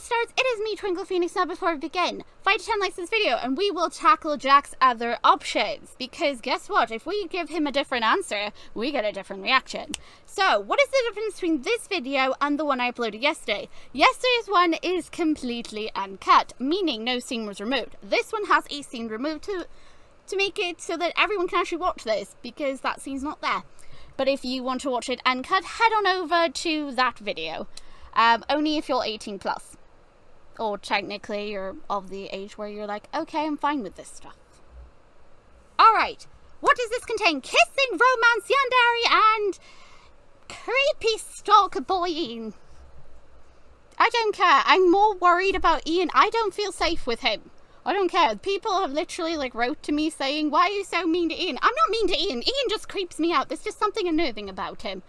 starts, it is me, TwinklePhoenix. Now before we begin, 5 to 10 likes this video and we will tackle Jack's other options. Because guess what? If we give him a different answer, we get a different reaction. So, what is the difference between this video and the one I uploaded yesterday? Yesterday's one is completely uncut, meaning no scene was removed. This one has a scene removed to make it so that everyone can actually watch this, because that scene's not there. But if you want to watch it uncut, head on over to that video. Only if you're 18 plus. Or technically you're of the age where you're like, okay, I'm fine with this stuff. Alright, what does this contain? Kissing, romance, yandere, and creepy stalker boying. I don't care. I'm more worried about Ian. I don't feel safe with him. I don't care. People have literally wrote to me saying, why are you so mean to Ian? I'm not mean to Ian. Ian just creeps me out. There's just something unnerving about him.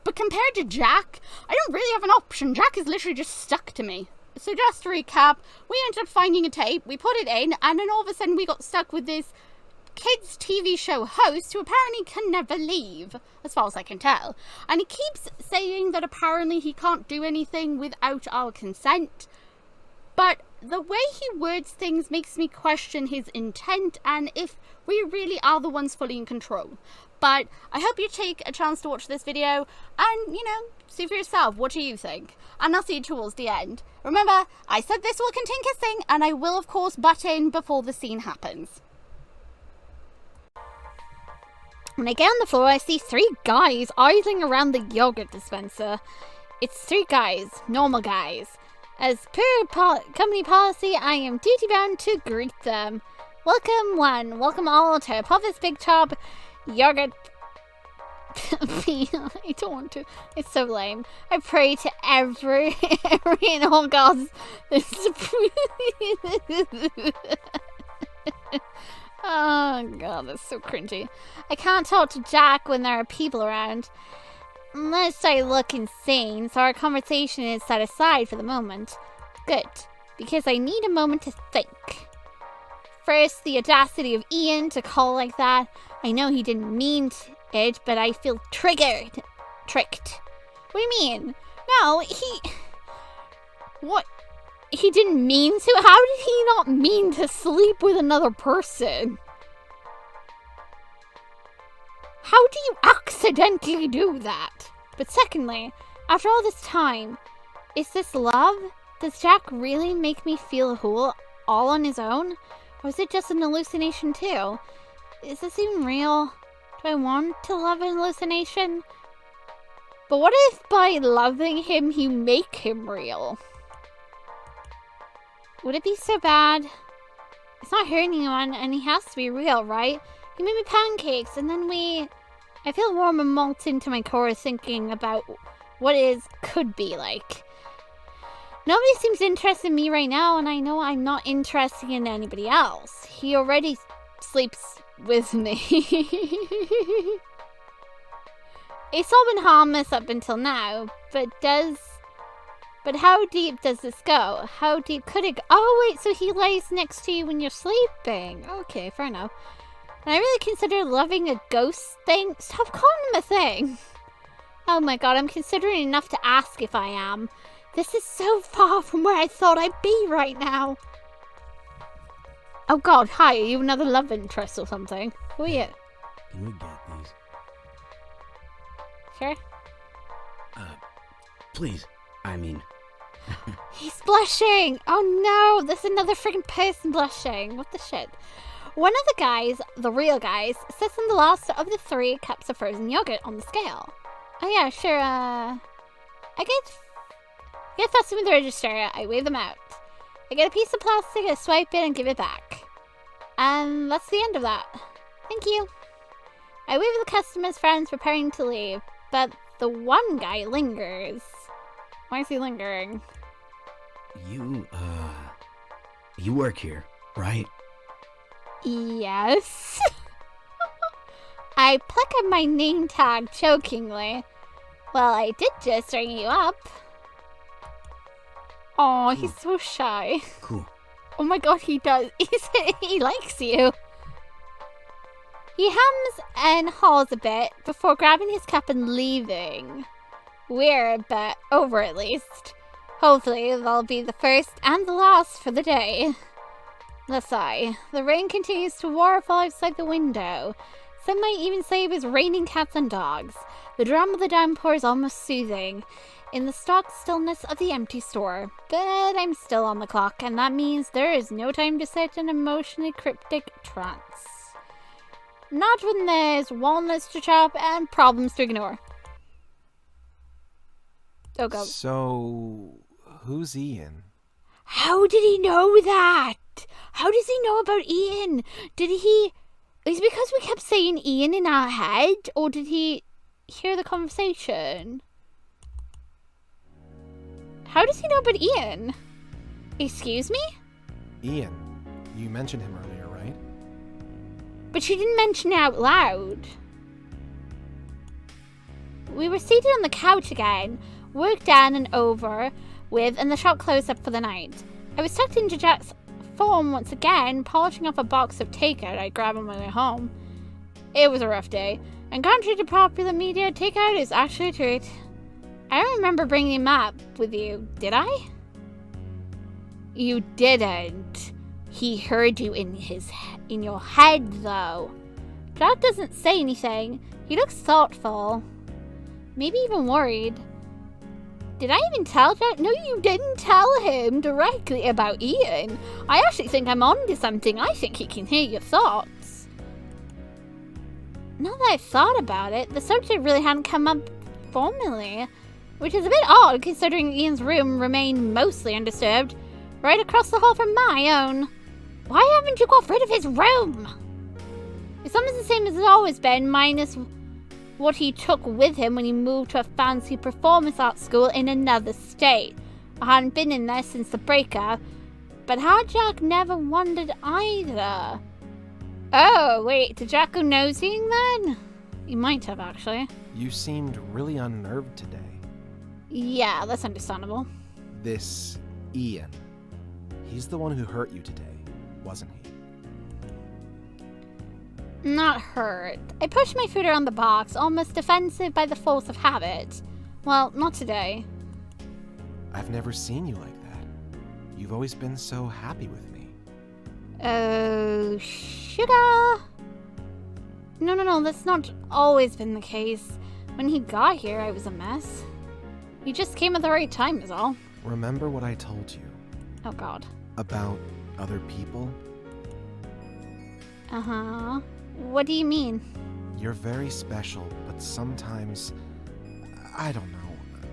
But compared to Jack, I don't really have an option. Jack is literally just stuck to me. So just to recap, we ended up finding a tape, we put it in, and then all of a sudden we got stuck with this kids TV show host who apparently can never leave, as far as I can tell. And he keeps saying that apparently he can't do anything without our consent. But the way he words things makes me question his intent and if we really are the ones fully in control. But I hope you take a chance to watch this video and, see for yourself. What do you think? And I'll see you towards the end. Remember, I said this will contain kissing, and I will, of course, butt in before the scene happens. When I get on the floor, I see 3 guys idling around the yogurt dispenser. It's 3 guys, normal guys. As per company policy, I am duty-bound to greet them. Welcome one, welcome all to Puff's Big Top Yogurt. I don't want to. It's so lame. I pray to every and all gods. Oh god, that's so cringy. I can't talk to Jack when there are people around. Unless I look insane, so our conversation is set aside for the moment. Good, because I need a moment to think. First, the audacity of Ian to call like that. I know he didn't mean it, but I feel tricked. What do you mean? No, what? He didn't mean to? How did he not mean to sleep with another person? How do you accidentally do that? But secondly, after all this time, is this love? Does Jack really make me feel whole all on his own? Or is it just an hallucination too? Is this even real? Do I want to love an hallucination? But what if by loving him, you make him real? Would it be so bad? It's not hurting anyone, and he has to be real, right? He made me pancakes, and then I feel warm and molten to my core thinking about what could be like. Nobody seems interested in me right now, and I know I'm not interested in anybody else. He already sleeps with me. It's all been harmless up until now, but how deep does this go? How deep could it go? Oh wait, so he lays next to you when you're sleeping. Okay, fair enough. And I really consider loving a ghost thing. Stop calling him a thing. Oh my god, I'm considering enough to ask if I am. This is so far from where I thought I'd be right now. Oh god, hi, are you another love interest or something? Who are you? Can we get these? Sure. Please. I mean... He's blushing! Oh no, there's another freaking person blushing. What the shit? One of the guys, the real guys, sits in the last of the 3 cups of frozen yogurt on the scale. Oh yeah, sure, I get fussy with the register, I wave them out. I get a piece of plastic, I swipe it and give it back. And that's the end of that. Thank you. I wave at the customer's friends preparing to leave, but the one guy lingers. Why is he lingering? You work here, right? Yes. I pluck up my name tag jokingly. Well, I did just ring you up. Oh, he's so shy. Cool. Oh my god, he does. He likes you. He hums and haws a bit before grabbing his cup and leaving. Weird, but over at least. Hopefully, that'll be the first and the last for the day. The sigh. The rain continues to waterfall outside the window. Some might even say it was raining cats and dogs. The drum of the downpour is almost soothing in the stark stillness of the empty store. But I'm still on the clock, and that means there is no time to sit in emotionally cryptic trance. Not when there's walnuts to chop and problems to ignore. Oh, go. So, who's Ian? How did he know that? How does he know about Ian? Did he... Is it because we kept saying Ian in our head? Or did he hear the conversation? How does he know about Ian? Excuse me? Ian. You mentioned him earlier, right? But she didn't mention it out loud. We were seated on the couch again, work done and over with, and the shop closed up for the night. I was tucked into Jack's form once again, polishing off a box of takeout I grabbed on my way home. It was a rough day, and contrary to popular media, takeout is actually a treat. I don't remember bringing him up with you, did I? You didn't. He heard you in your head, though. Jack doesn't say anything. He looks thoughtful. Maybe even worried. Did I even tell Jack? No, you didn't tell him directly about Ian. I actually think I'm onto something. I think he can hear your thoughts. Now that I've thought about it, the subject really hadn't come up formally, which is a bit odd considering Ian's room remained mostly undisturbed, right across the hall from my own. Why haven't you got rid of his room? It's almost the same as it's always been, minus what he took with him when he moved to a fancy performance art school in another state. I hadn't been in there since the breakup, but had Jack never wondered either? Oh, wait, did Jack go nosing then? He might have, actually. You seemed really unnerved today. Yeah, that's understandable. This Ian. He's the one who hurt you today, wasn't he? Not hurt. I pushed my foot around the box, almost defensive by the force of habit. Well, not today. I've never seen you like that. You've always been so happy with me. Oh, sugar! No, that's not always been the case. When he got here, I was a mess. He just came at the right time is all. Remember what I told you? Oh, God. About other people? Uh-huh. What do you mean? You're very special, but sometimes... I don't know.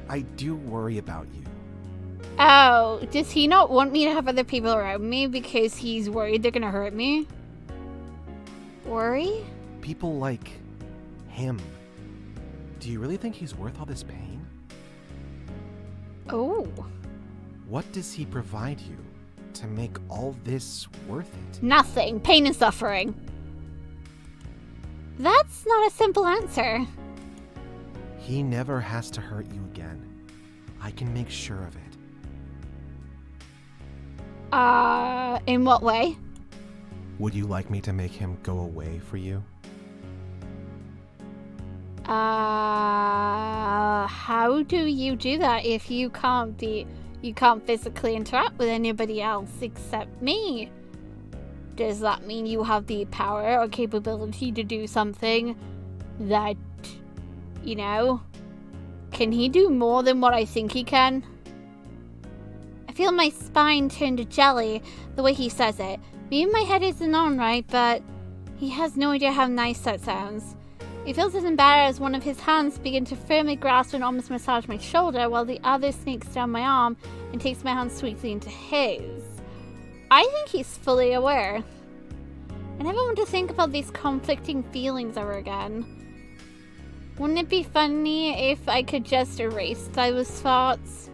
I do worry about you. Oh, does he not want me to have other people around me because he's worried they're gonna hurt me? Worry? People like him. Do you really think he's worth all this pain? Oh. What does he provide you to make all this worth it? Nothing. Pain and suffering. That's not a simple answer. He never has to hurt you again. I can make sure of it. In what way? Would you like me to make him go away for you? How do you do that if you can't physically interact with anybody else except me? Does that mean you have the power or capability to do something that, can he do more than what I think he can? I feel my spine turn to jelly the way he says it. Maybe my head isn't on right, but he has no idea how nice that sounds. It feels as embarrassed as one of his hands begin to firmly grasp and almost massage my shoulder while the other sneaks down my arm and takes my hand sweetly into his. I think he's fully aware. I never want to think about these conflicting feelings ever again. Wouldn't it be funny if I could just erase those thoughts?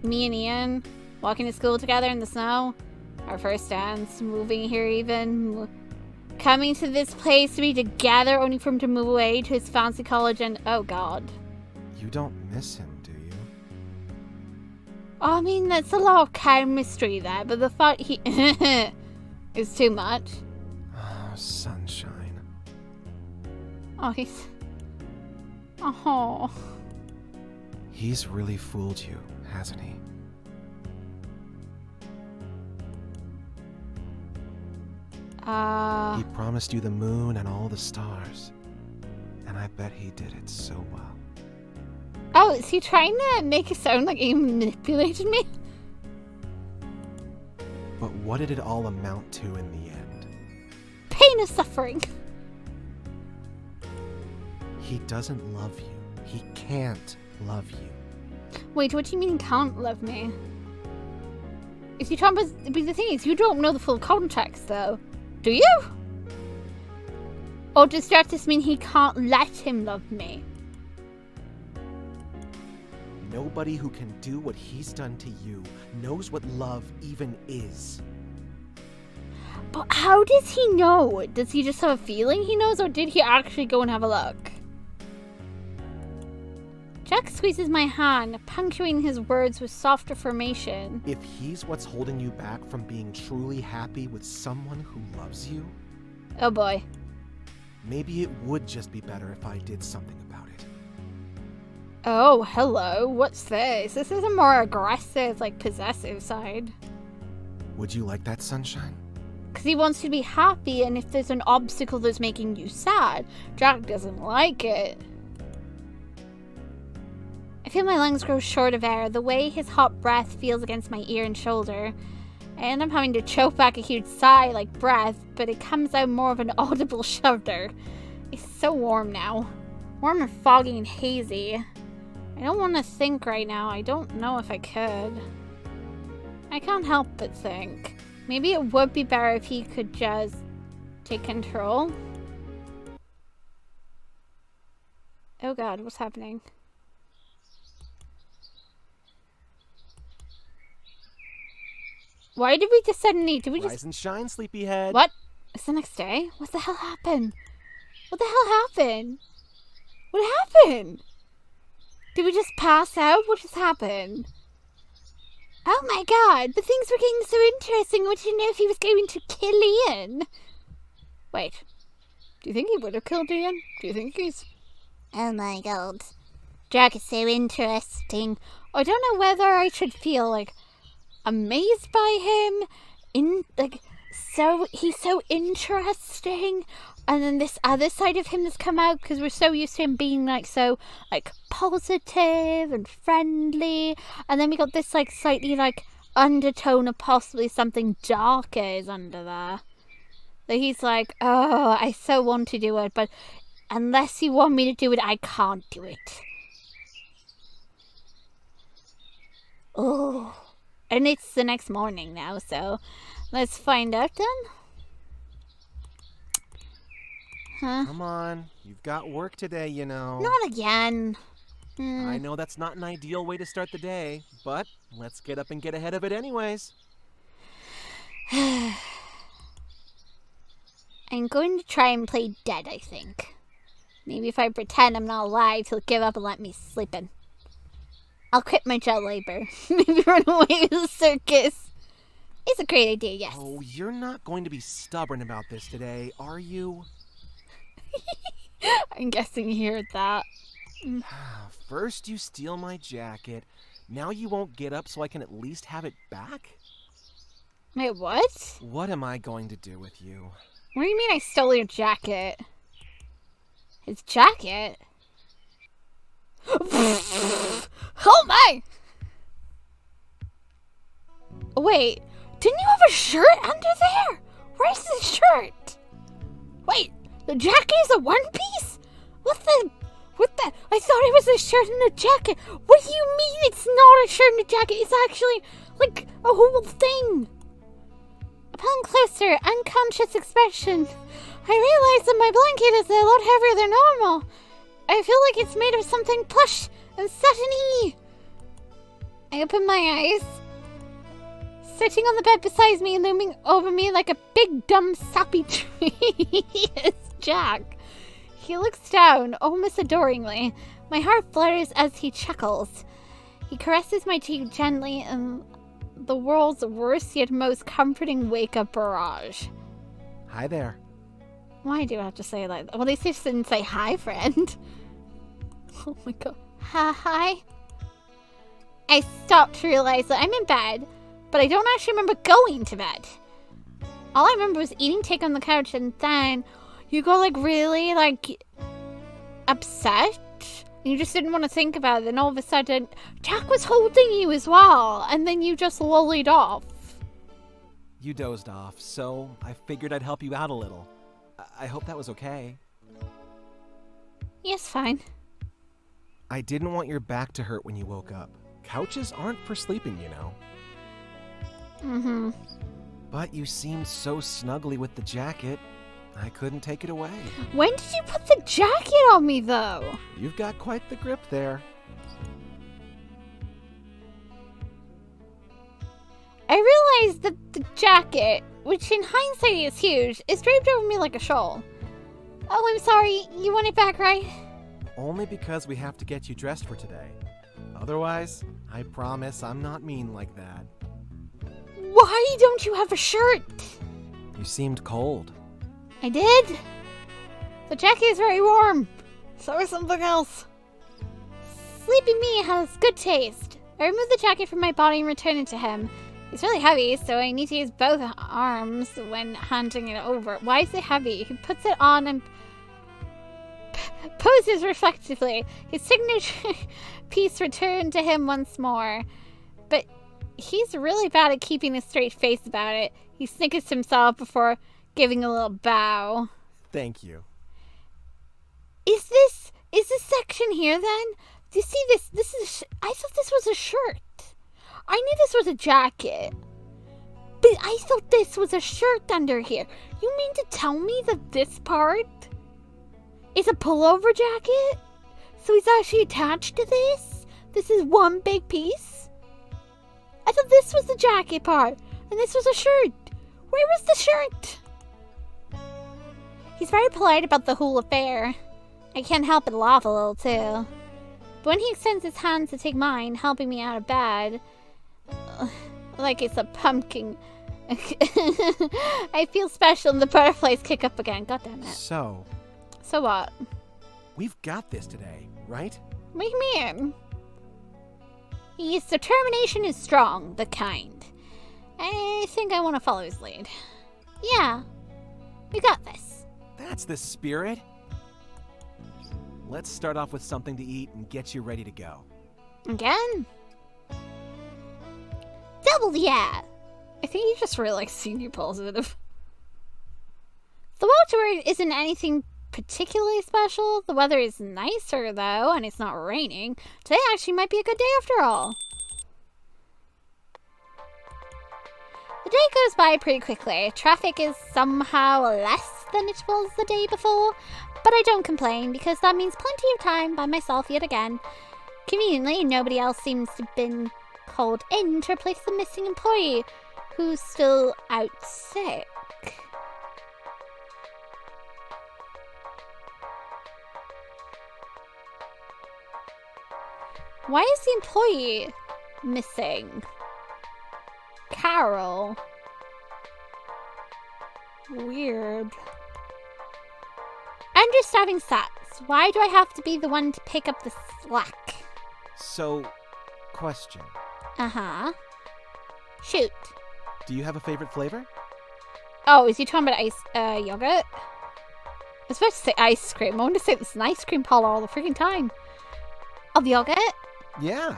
Me and Ian, walking to school together in the snow, our first dance, moving here even, coming to this place to be together only for him to move away to his fancy college and, oh God. You don't miss him, do you? I mean, that's a lot of chemistry there, but the thought he is too much. Oh, sunshine. Oh, he's... Oh. He's really fooled you, hasn't he? He promised you the moon and all the stars. And I bet he did it so well. Oh, is he trying to make it sound like he manipulated me? But what did it all amount to in the end? Pain and suffering. He doesn't love you. He can't love you. Wait, what do you mean he can't love me? Is he trying to... But the thing is, you don't know the full context, though. Do you? Or does that just mean he can't let him love me? Nobody who can do what he's done to you knows what love even is. But how does he know? Does he just have a feeling he knows, or did he actually go and have a look? Jack squeezes my hand, punctuating his words with soft affirmation. If he's what's holding you back from being truly happy with someone who loves you... Oh boy. Maybe it would just be better if I did something about it. Oh, hello. What's this? This is a more aggressive, like, possessive side. Would you like that, sunshine? Because he wants you to be happy, and if there's an obstacle that's making you sad, Jack doesn't like it. I feel my lungs grow short of air, the way his hot breath feels against my ear and shoulder. I end up having to choke back a huge sigh like breath, but it comes out more of an audible shudder. It's so warm now. Warm and foggy and hazy. I don't want to think right now. I don't know if I could. I can't help but think. Maybe it would be better if he could just take control. Oh god, what's happening? Why did we just suddenly... Did we just... Rise and shine, sleepyhead. What? It's the next day? What the hell happened? What the hell happened? What happened? Did we just pass out? What just happened? Oh my god, but things were getting so interesting. I wanted to know if he was going to kill Ian. Wait. Do you think he would have killed Ian? Do you think he's... Oh my god. Jack is so interesting. I don't know whether I should feel, like, amazed by him, he's so interesting, and then this other side of him that's come out, because we're so used to him being, like, so, like, positive and friendly, and then we got this, like, slightly, like, undertone of possibly something darker is under there. That he's like, oh, I so want to do it, but unless you want me to do it, I can't do it. Oh. And it's the next morning now, so let's find out then. Huh? Come on, you've got work today, you know. Not again. I know that's not an ideal way to start the day, but let's get up and get ahead of it anyways. I'm going to try and play dead, I think. Maybe if I pretend I'm not alive, he'll give up and let me sleep in. I'll quit my child labor. Maybe run away to the circus. It's a great idea, yes. Oh, you're not going to be stubborn about this today, are you? I'm guessing you heard that. First you steal my jacket. Now you won't get up so I can at least have it back? Wait, what? What am I going to do with you? What do you mean I stole your jacket? His jacket? Oh my! Wait, didn't you have a shirt under there? Where's the shirt? Wait, the jacket is a one piece? What the? I thought it was a shirt and a jacket. What do you mean it's not a shirt and a jacket? It's actually like a whole thing. Upon closer, unconscious inspection, I realized that my blanket is a lot heavier than normal. I feel like it's made of something plush and satiny. I open my eyes. Sitting on the bed beside me, looming over me like a big, dumb, sappy tree, is Jack. He looks down, almost adoringly. My heart flutters as he chuckles. He caresses my cheek gently in the world's worst yet most comforting wake-up barrage. Hi there. Why do I have to say like that? Well, they just didn't say hi, friend. Oh my god. Hi. I stopped to realize that I'm in bed, but I don't actually remember going to bed. All I remember was eating cake on the couch, and then you got like really like upset. And you just didn't want to think about it. And all of a sudden, Jack was holding you as well, and then you just lollied off. You dozed off, so I figured I'd help you out a little. I hope that was okay. Yes, fine. I didn't want your back to hurt when you woke up. Couches aren't for sleeping, you know. Mm-hmm. But you seemed so snuggly with the jacket, I couldn't take it away. When did you put the jacket on me, though? You've got quite the grip there. I realized that the jacket, which in hindsight is huge, is draped over me like a shawl. Oh, I'm sorry. You want it back, right? Only because we have to get you dressed for today. Otherwise, I promise I'm not mean like that. Why don't you have a shirt? You seemed cold. I did. The jacket is very warm. So is something else. Sleepy me has good taste. I removed the jacket from my body and returned it to him. It's really heavy, so I need to use both arms when handing it over. Why is it heavy? He puts it on and poses reflectively. His signature piece returned to him once more. But he's really bad at keeping a straight face about it. He snickers to himself before giving a little bow. Thank you. Is this section here then? Do you see this? I thought this was a shirt. I knew this was a jacket. But I thought this was a shirt under here. You mean to tell me that this part is a pullover jacket? So he's actually attached to this? This is one big piece? I thought this was the jacket part, and this was a shirt. Where was the shirt? He's very polite about the whole affair. I can't help but laugh a little too. But when he extends his hand to take mine, helping me out of bed, like it's a pumpkin, I feel special and the butterflies kick up again. God damn it. So what? We've got this today, right? What do you mean? His determination is strong, but kind. I think I want to follow his lead. Yeah, we got this. That's the spirit. Let's start off with something to eat and get you ready to go. Again? Double yeah! I think you just really like senior positive. The water isn't anything particularly special. The weather is nicer though, and it's not raining. Today actually might be a good day after all. The day goes by pretty quickly. Traffic is somehow less than it was the day before, but I don't complain because that means plenty of time by myself yet again. Conveniently, nobody else seems to have been called in to replace the missing employee who's still out sick. Why is the employee missing? Carol. Weird. Understaffing stats. Why do I have to be the one to pick up the slack? So, question. Uh-huh. Shoot. Do you have a favorite flavor? Oh, is he talking about yogurt? I was about to say ice cream. I want to say this is an ice cream parlor all the freaking time. Of yogurt? Yeah.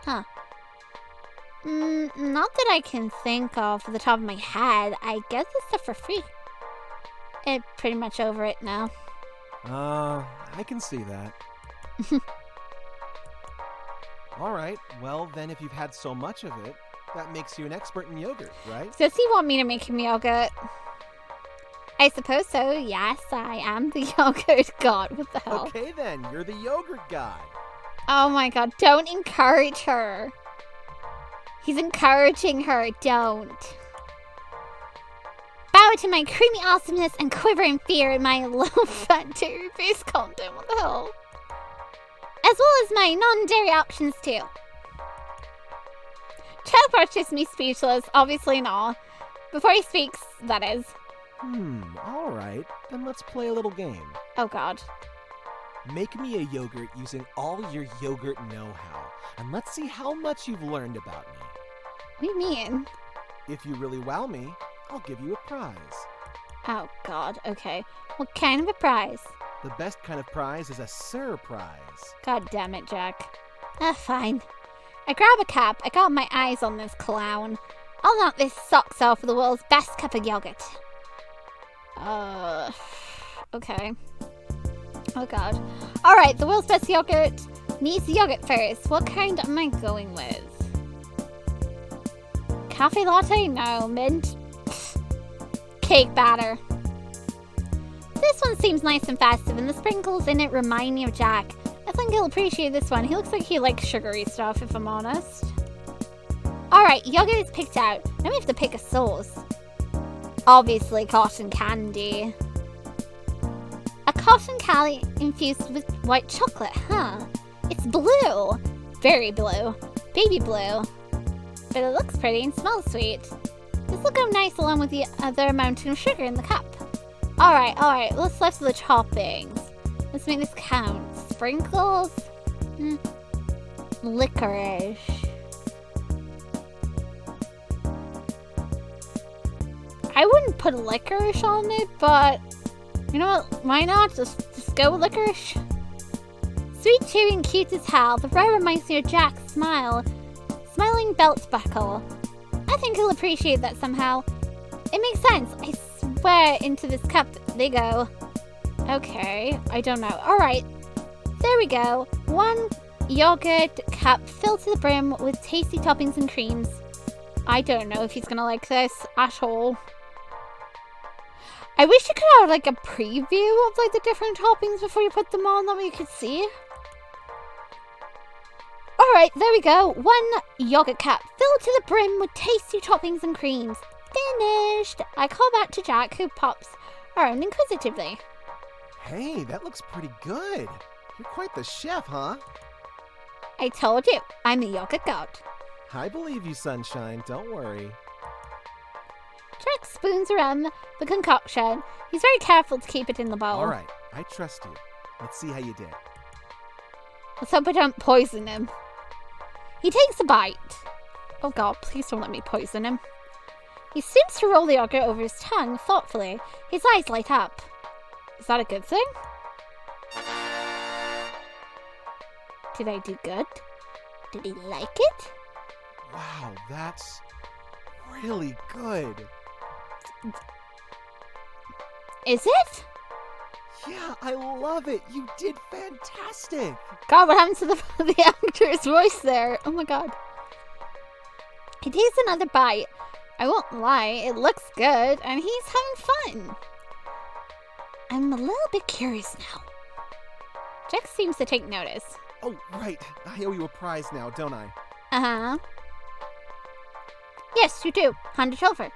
Huh. Not that I can think of for the top of my head. I get this stuff for free. I'm pretty much over it now. I can see that. Alright, well then if you've had so much of it, that makes you an expert in yogurt, right? Does he want me to make him yogurt? I suppose so, yes, I am the yogurt god. What the hell? Okay then, you're the yogurt guy. Oh my god, don't encourage her. He's encouraging her, don't. Bow to my creamy awesomeness and quiver in fear in my low-fat dairy-based content, what the hell? As well as my non-dairy options too. Teleports just me speechless, obviously not. Before he speaks, that is. Alright, then let's play a little game. Oh god. Make me a yogurt using all your yogurt know-how, and let's see how much you've learned about me. What do you mean? If you really wow me, I'll give you a prize. Oh, God. Okay. What kind of a prize? The best kind of prize is a surprise. God damn it, Jack. Fine. I grab a cup. I got my eyes on this clown. I'll knock this socks off for the world's best cup of yogurt. Okay. Oh, God. Alright, the world's best yogurt needs the yogurt first. What kind am I going with? Cafe latte? No. Mint? Cake batter. This one seems nice and festive, and the sprinkles in it remind me of Jack. I think he'll appreciate this one. He looks like he likes sugary stuff, if I'm honest. Alright, yogurt is picked out. Now we have to pick a sauce. Obviously, cotton candy. A cotton candy infused with white chocolate, huh? It's blue. Very blue. Baby blue. But it looks pretty and smells sweet. This will go nice along with the other amount of sugar in the cup. Alright, let's left the toppings. Let's make this count. Sprinkles? Licorice. I wouldn't put licorice on it, but you know what? Why not? Just go with licorice. Sweet, chewy, and cute as hell. The rye reminds me of Jack's smiling belt buckle. I think he'll appreciate that somehow. It makes sense. I swear into this cup they go. Okay, I don't know. Alright, there we go. One yogurt cup filled to the brim with tasty toppings and creams. I don't know if he's gonna like this at all. I wish you could have like a preview of like the different toppings before you put them on, that way you could see. Alright, there we go. One yogurt cup filled to the brim with tasty toppings and creams. Finished! I call back to Jack, who pops around inquisitively. Hey, that looks pretty good. You're quite the chef, huh? I told you, I'm a yogurt god. I believe you, Sunshine. Don't worry. Jack spoons around the concoction. He's very careful to keep it in the bowl. Alright, I trust you. Let's see how you did. Let's hope I don't poison him. He takes a bite. Oh God, please don't let me poison him. He seems to roll the yogurt over his tongue thoughtfully. His eyes light up. Is that a good thing? Did I do good? Did he like it? Wow, that's really good. Is it? Yeah, I love it. You did fantastic. God, what happened to the actor's voice there? Oh my God. He takes another bite. I won't lie, it looks good, and he's having fun. I'm a little bit curious now. Jack seems to take notice. Oh, right. I owe you a prize now, don't I? Uh-huh. Yes, you do. Hand it over.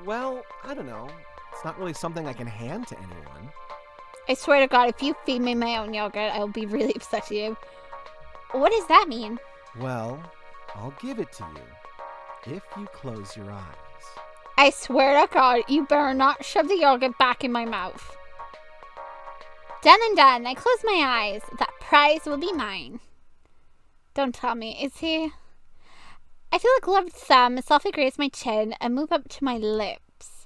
Well, I don't know. It's not really something I can hand to anyone. I swear to God, if you feed me my own yogurt, I'll be really upset at you. What does that mean? Well, I'll give it to you if you close your eyes. I swear to God, you better not shove the yogurt back in my mouth. Done and done. I close my eyes. That prize will be mine. Don't tell me. Is he? I feel a gloved thumb softly graze my chin and move up to my lips.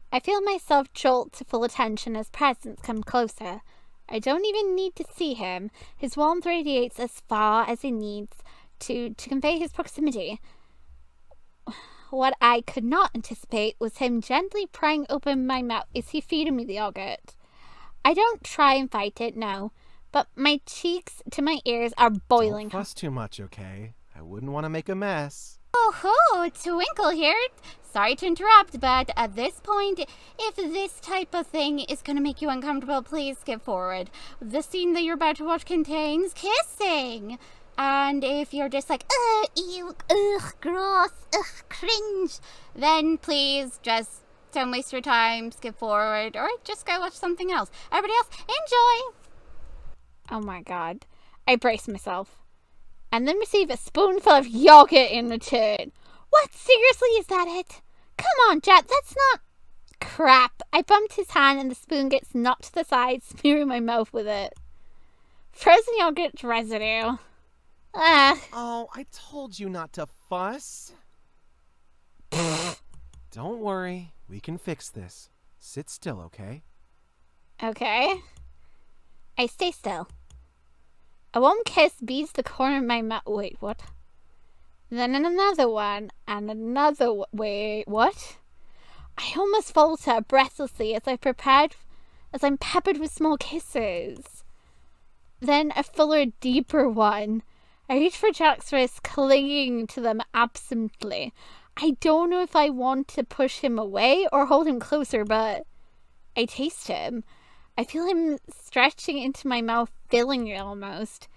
I feel myself jolt to full attention as presence come closer. I don't even need to see him. His warmth radiates as far as it needs to convey his proximity. What I could not anticipate was him gently prying open my mouth. Is he feeding me the yogurt? I don't try and fight it, no. But my cheeks to my ears are boiling. Don't fuss too much, okay? I wouldn't want to make a mess. Oh, Twinkle here. Sorry to interrupt, but at this point, if this type of thing is going to make you uncomfortable, please skip forward. The scene that you're about to watch contains kissing. And if you're just like, ew, ugh, gross, ugh, cringe, then please just don't waste your time, skip forward, or just go watch something else. Everybody else, enjoy! Oh my God. I brace myself. And then receive a spoonful of yogurt in return. What? Seriously, is that it? Come on, Jack, that's not... Crap. I bumped his hand and the spoon gets knocked to the side, smearing my mouth with it. Frozen yogurt residue. Oh, I told you not to fuss. Don't worry, we can fix this. Sit still, okay? Okay. I stay still. A warm kiss beats the corner of my mouth. Wait, what? Then another one, and another. Wait, what? I almost falter breathlessly as I'm peppered with small kisses. Then a fuller, deeper one. I reach for Jack's wrist, clinging to them absently. I don't know if I want to push him away or hold him closer, but I taste him. I feel him stretching into my mouth, filling it almost.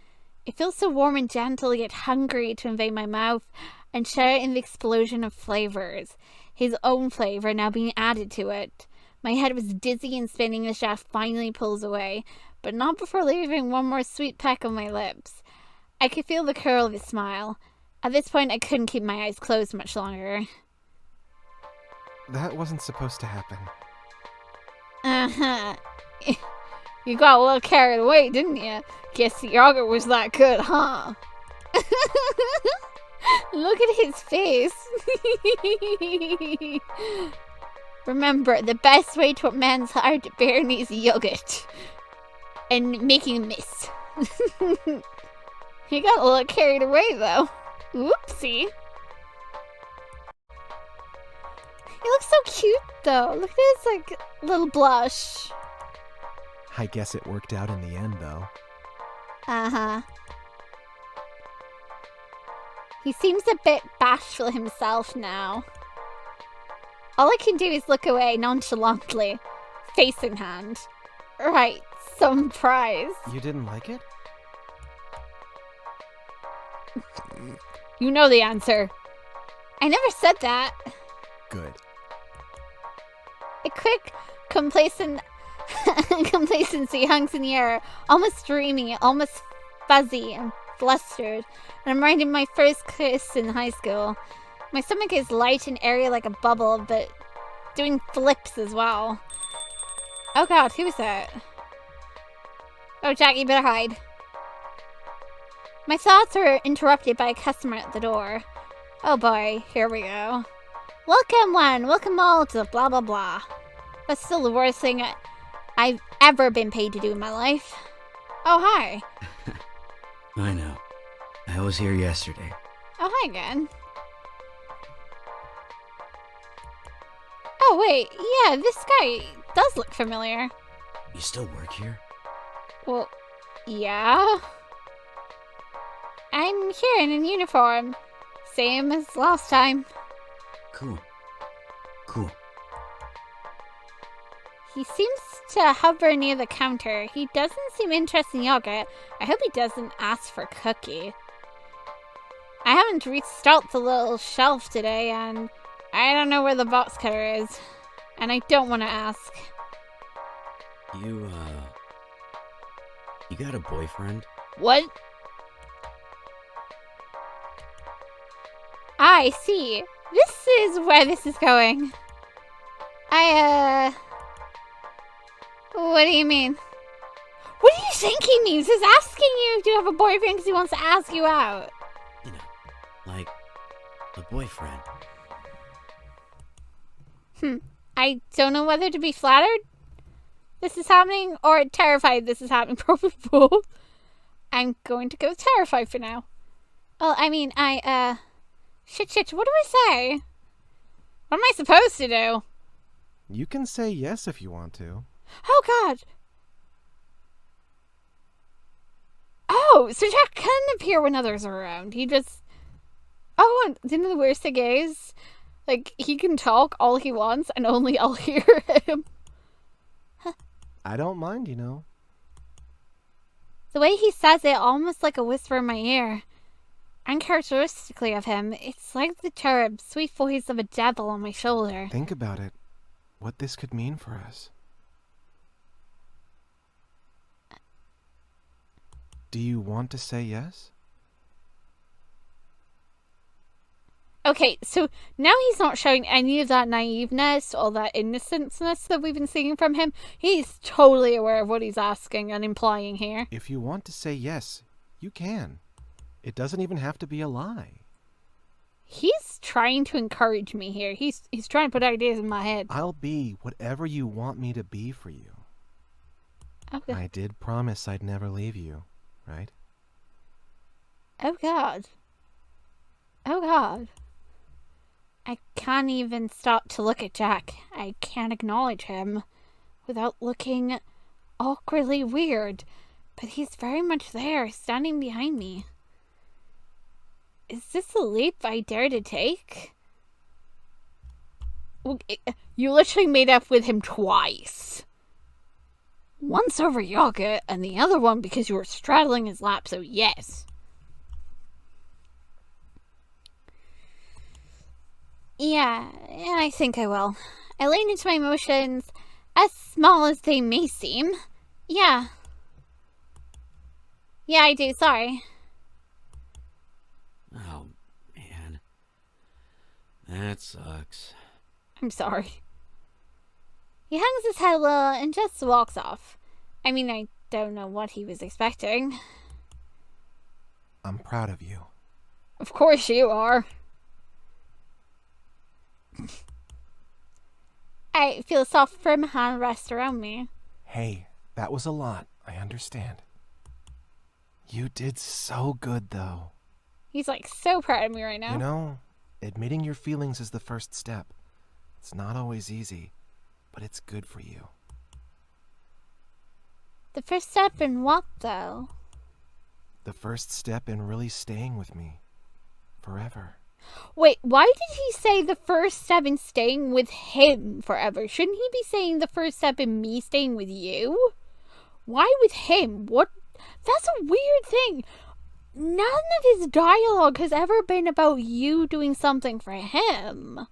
It feels so warm and gentle, yet hungry to invade my mouth and share in the explosion of flavors. His own flavor now being added to it. My head was dizzy and spinning. The shaft finally pulls away, but not before leaving one more sweet peck on my lips. I could feel the curl of his smile. At this point, I couldn't keep my eyes closed much longer. That wasn't supposed to happen. Uh-huh. You got a little carried away, didn't you? Guess the yogurt was that good, huh? Look at his face. Remember, the best way to a man's heart to bear needs yogurt. And making a miss. He got a little carried away, though. Whoopsie. He looks so cute, though. Look at his, little blush. I guess it worked out in the end, though. Uh-huh. He seems a bit bashful himself now. All I can do is look away nonchalantly, face in hand. Right, some prize. You didn't like it? You know the answer. I never said that. Good. A quick, complacency hangs in the air, almost dreamy, almost fuzzy and flustered, and I'm reminded my first kiss in high school. My stomach is light and airy like a bubble, but doing flips as well. Oh god, who was that? Oh, Jack, you better hide. My thoughts are interrupted by a customer at the door. Oh boy, here we go. Welcome one, welcome all to blah blah blah. That's still the worst thing I've ever been paid to do in my life. Oh, hi. I know. I was here yesterday. Oh, hi again. Oh, wait. Yeah, this guy does look familiar. You still work here? Well, yeah. I'm here in uniform. Same as last time. Cool. Cool. He seems to hover near the counter. He doesn't seem interested in yogurt. I hope he doesn't ask for cookie. I haven't restocked the little shelf today, and I don't know where the box cutter is. And I don't want to ask. You got a boyfriend? What? I see. This is where this is going. What do you mean? What do you think he means? He's asking you, do you have a boyfriend because he wants to ask you out? You know, like a boyfriend. I don't know whether to be flattered this is happening or terrified this is happening. Probably both. I'm going to go terrified for now. Well, I mean, Shit, what do I say? What am I supposed to do? You can say yes if you want to. Oh, God. Oh, so Jack can appear when others are around. He just... Oh, and you know the worst thing is? He can talk all he wants and only I'll hear him. I don't mind, you know. The way he says it, almost like a whisper in my ear. Uncharacteristically of him, it's like the cherub, sweet voice of a devil on my shoulder. Think about it. What this could mean for us. Do you want to say yes? Okay, so now he's not showing any of that naiveness or that innocenceness that we've been seeing from him. He's totally aware of what he's asking and implying here. If you want to say yes, you can. It doesn't even have to be a lie. He's trying to encourage me here. He's trying to put ideas in my head. I'll be whatever you want me to be for you. Okay. I did promise I'd never leave you, right? Oh God. Oh God. I can't even stop to look at Jack. I can't acknowledge him without looking awkwardly weird. But he's very much there, standing behind me. Is this a leap I dare to take? You literally made up with him twice. Once over yogurt, and the other one because you were straddling his lap, so yes. Yeah, I think I will. I lean into my emotions, as small as they may seem. Yeah. Yeah, I do, sorry. Oh, man. That sucks. I'm sorry. He hangs his head a little and just walks off. I mean, I don't know what he was expecting. I'm proud of you. Of course you are. I feel a soft, firm hand rest around me. Hey, that was a lot. I understand. You did so good, though. He's like so proud of me right now. You know, admitting your feelings is the first step. It's not always easy, but it's good for you. The first step in what, though? The first step in really staying with me. Forever. Wait, why did he say the first step in staying with him forever? Shouldn't he be saying the first step in me staying with you? Why with him? What? That's a weird thing. None of his dialogue has ever been about you doing something for him.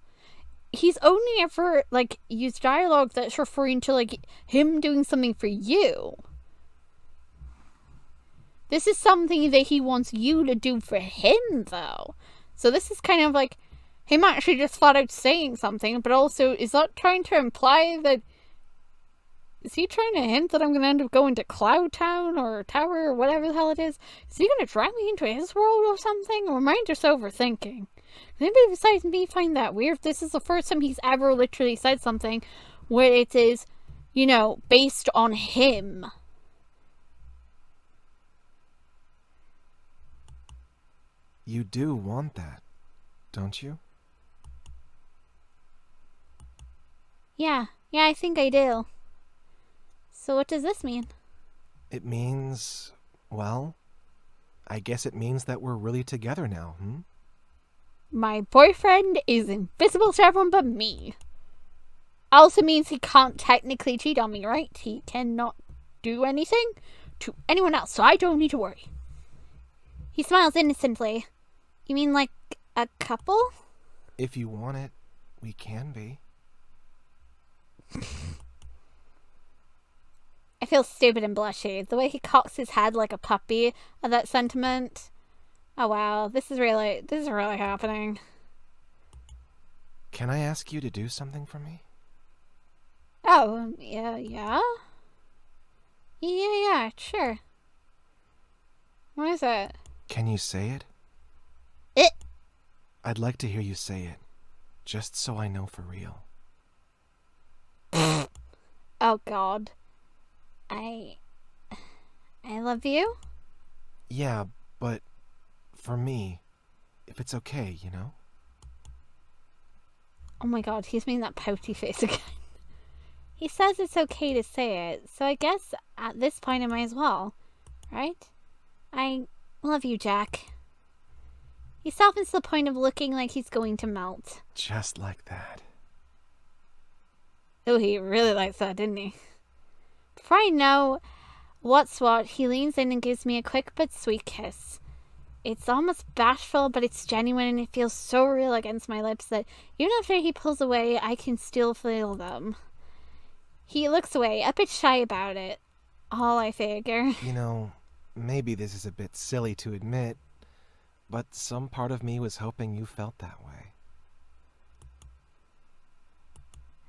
He's only ever, like, used dialogue that's referring to, like, him doing something for you. This is something that he wants you to do for him, though. So this is kind of like him actually just flat out saying something, but also, is that trying to imply that... Is he trying to hint that I'm going to end up going to Cloud Town or Tower or whatever the hell it is? Is he going to drag me into his world or something? Or am I just overthinking? Anybody besides me find that weird? This is the first time he's ever literally said something where it is, you know, based on him. You do want that, don't you? Yeah, I think I do. So what does this mean? It means, well, I guess it means that we're really together now, My boyfriend is invisible to everyone but me. Also means he can't technically cheat on me, right? He cannot do anything to anyone else, so I don't need to worry. He smiles innocently. You mean like a couple? If you want it, we can be. I feel stupid and blushy. The way he cocks his head like a puppy at that sentiment. Oh wow, this is really happening. Can I ask you to do something for me? Oh, yeah? Yeah, sure. What is it? Can you say it? It? I'd like to hear you say it, just so I know for real. Oh God. I love you? Yeah, but for me, if it's okay, you know? Oh my God, he's making that pouty face again. He says it's okay to say it, so I guess at this point I might as well, right? I love you, Jack. He softens to the point of looking like he's going to melt. Just like that. Oh, he really likes that, didn't he? Before I know what's what, he leans in and gives me a quick but sweet kiss. It's almost bashful, but it's genuine, and it feels so real against my lips that even after he pulls away, I can still feel them. He looks away, a bit shy about it. All I figure. You know, maybe this is a bit silly to admit, but some part of me was hoping you felt that way.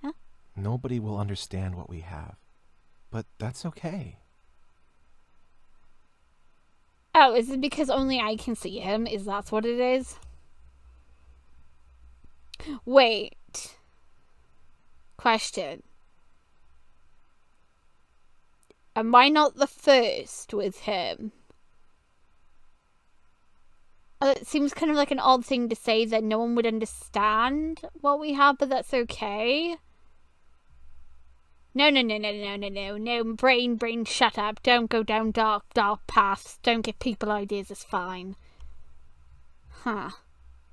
Huh? Nobody will understand what we have, but that's okay. Oh, is it because only I can see him? Is that what it is? Wait. Question. Am I not the first with him? It seems kind of like an odd thing to say that no one would understand what we have, but that's okay. No, brain, shut up. Don't go down dark paths. Don't give people ideas, it's fine. Huh.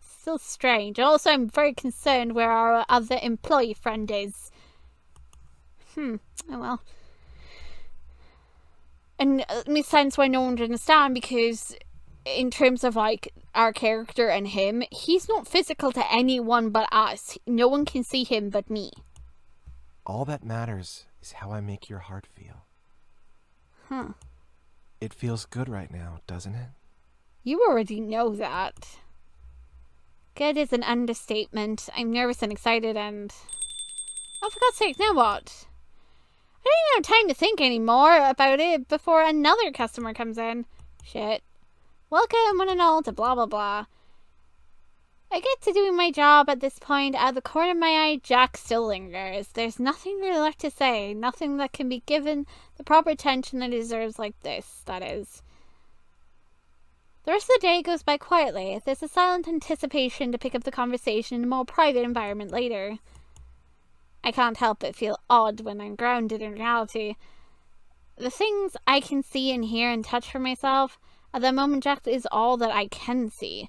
Still strange. Also, I'm very concerned where our other employee friend is. Oh well. And it makes sense why no one would understand, because in terms of, like, our character and him, he's not physical to anyone but us. No one can see him but me. All that matters is how I make your heart feel. Huh. It feels good right now, doesn't it? You already know that. Good is an understatement. I'm nervous and excited and... Oh, for God's sake, now what? I don't even have time to think anymore about it before another customer comes in. Shit. Welcome, one and all, to blah blah blah. I get to doing my job at this point. Out of the corner of my eye, Jack still lingers. There's nothing really left to say. Nothing that can be given the proper attention that it deserves, like this, that is. The rest of the day goes by quietly. There's a silent anticipation to pick up the conversation in a more private environment later. I can't help but feel odd when I'm grounded in reality. The things I can see and hear and touch for myself, at the moment Jack is all that I can see.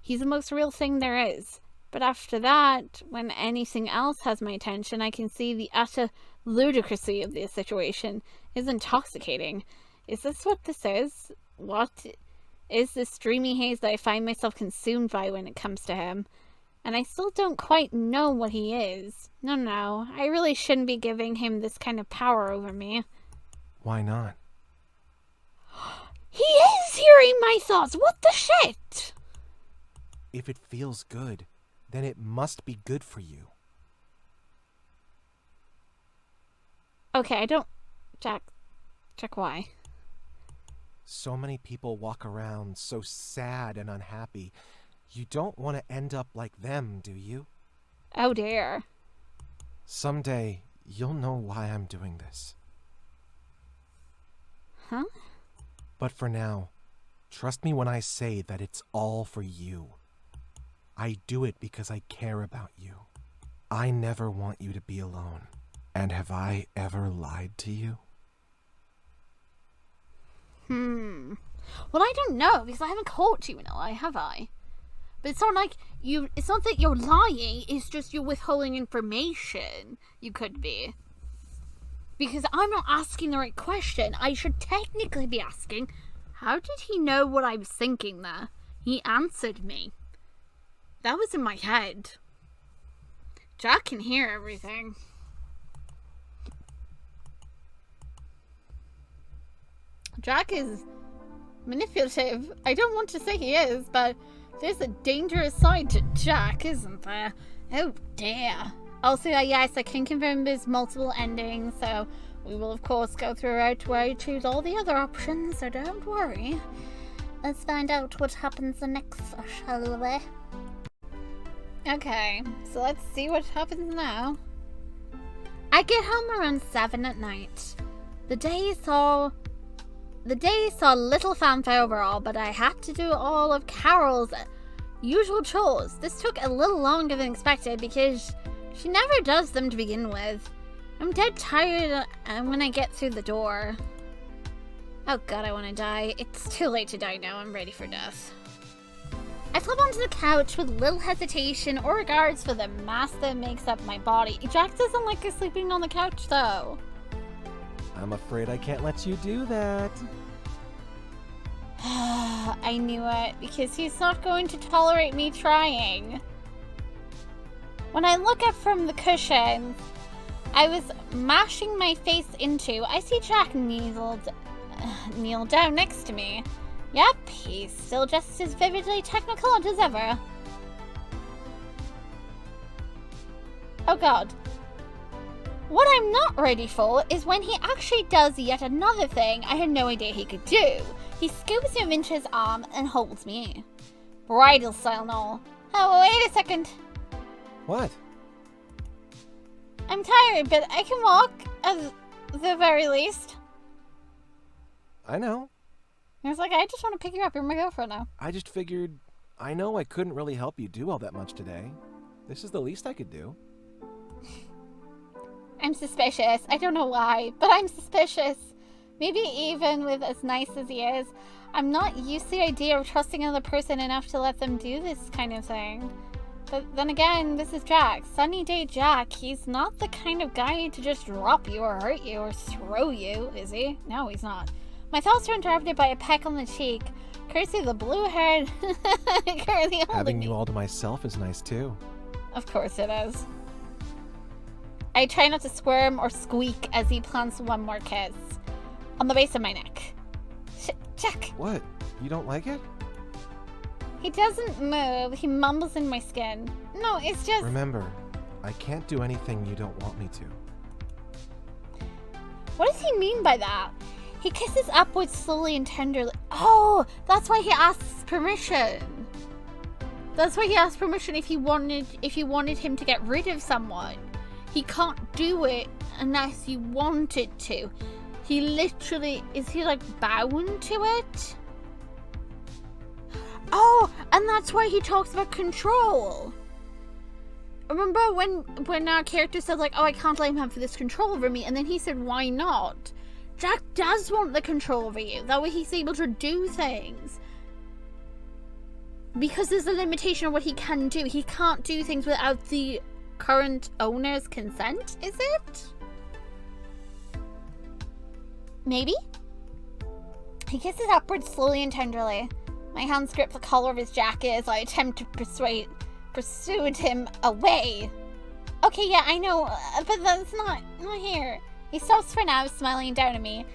He's the most real thing there is. But after that, when anything else has my attention, I can see the utter ludicrousy of the situation. It's intoxicating. Is this what this is? What is this dreamy haze that I find myself consumed by when it comes to him? And I still don't quite know what he is. No, I really shouldn't be giving him this kind of power over me. Why not? He is hearing my thoughts! What the shit? If it feels good, then it must be good for you. Okay, I don't... Jack, why? So many people walk around so sad and unhappy. You don't want to end up like them, do you? Oh dear. Someday, you'll know why I'm doing this. Huh? But for now, trust me when I say that it's all for you. I do it because I care about you. I never want you to be alone. And have I ever lied to you? Well, I don't know, because I haven't caught you in a lie, have I? But it's not like you... It's not that you're lying, it's just you're withholding information. You could be. Because I'm not asking the right question. I should technically be asking, how did he know what I was thinking there? He answered me. That was in my head. Jack can hear everything. Jack is manipulative. I don't want to say he is, but there's a dangerous side to Jack, isn't there? Oh dear. Also, yes, I can confirm there's multiple endings, so we will of course go through a route where I choose all the other options, so don't worry. Let's find out what happens next, shall we? Okay, so let's see what happens now. I get home around 7 at night. The day saw little fanfare overall, but I had to do all of Carol's usual chores. This took a little longer than expected because she never does them to begin with. I'm dead tired when I get through the door. Oh god, I want to die. It's too late to die now. I'm ready for death. I flip onto the couch with little hesitation or regards for the mass that makes up my body. Jack doesn't like us sleeping on the couch though. I'm afraid I can't let you do that. I knew it, because he's not going to tolerate me trying. When I look up from the cushion I was mashing my face into, I see Jack kneel down next to me. Yep, he's still just as vividly technicolored as ever. Oh god. What I'm not ready for is when he actually does yet another thing I had no idea he could do. He scoops him into his arm and holds me. Bridal style and all. Oh, wait a second. What? I'm tired, but I can walk at the very least. I know. I was like, I just want to pick you up. You're my girlfriend now. I just figured, I know I couldn't really help you do all that much today. This is the least I could do. I'm suspicious. I don't know why, but I'm suspicious. Maybe even with as nice as he is, I'm not used to the idea of trusting another person enough to let them do this kind of thing. But then again, this is Jack. Sunny Day Jack. He's not the kind of guy to just drop you or hurt you or throw you, is he? No, he's not. My thoughts were interrupted by a peck on the cheek, courtesy of the blue-haired curly holding Having me. you all to myself is nice too. Of course it is. I try not to squirm or squeak as he plants one more kiss on the base of my neck. Jack! What? You don't like it? He doesn't move. He mumbles in my skin. No, it's just... Remember, I can't do anything you don't want me to. What does he mean by that? He kisses upwards slowly and tenderly. Oh, that's why he asks permission. That's why he asked permission if you wanted him to get rid of someone. He can't do it unless you wanted to. He literally, is he like bound to it? Oh, and that's why he talks about control. Remember when our character said like, oh, I can't let him have this control over me, and then he said, why not? Jack does want the control over you. That way he's able to do things. Because there's a limitation on what he can do. He can't do things without the current owner's consent, is it? Maybe? He kisses upwards slowly and tenderly. My hands grip the collar of his jacket as I attempt to persuade him away. Okay, yeah, I know, but that's not here. He stops for now, smiling down at me.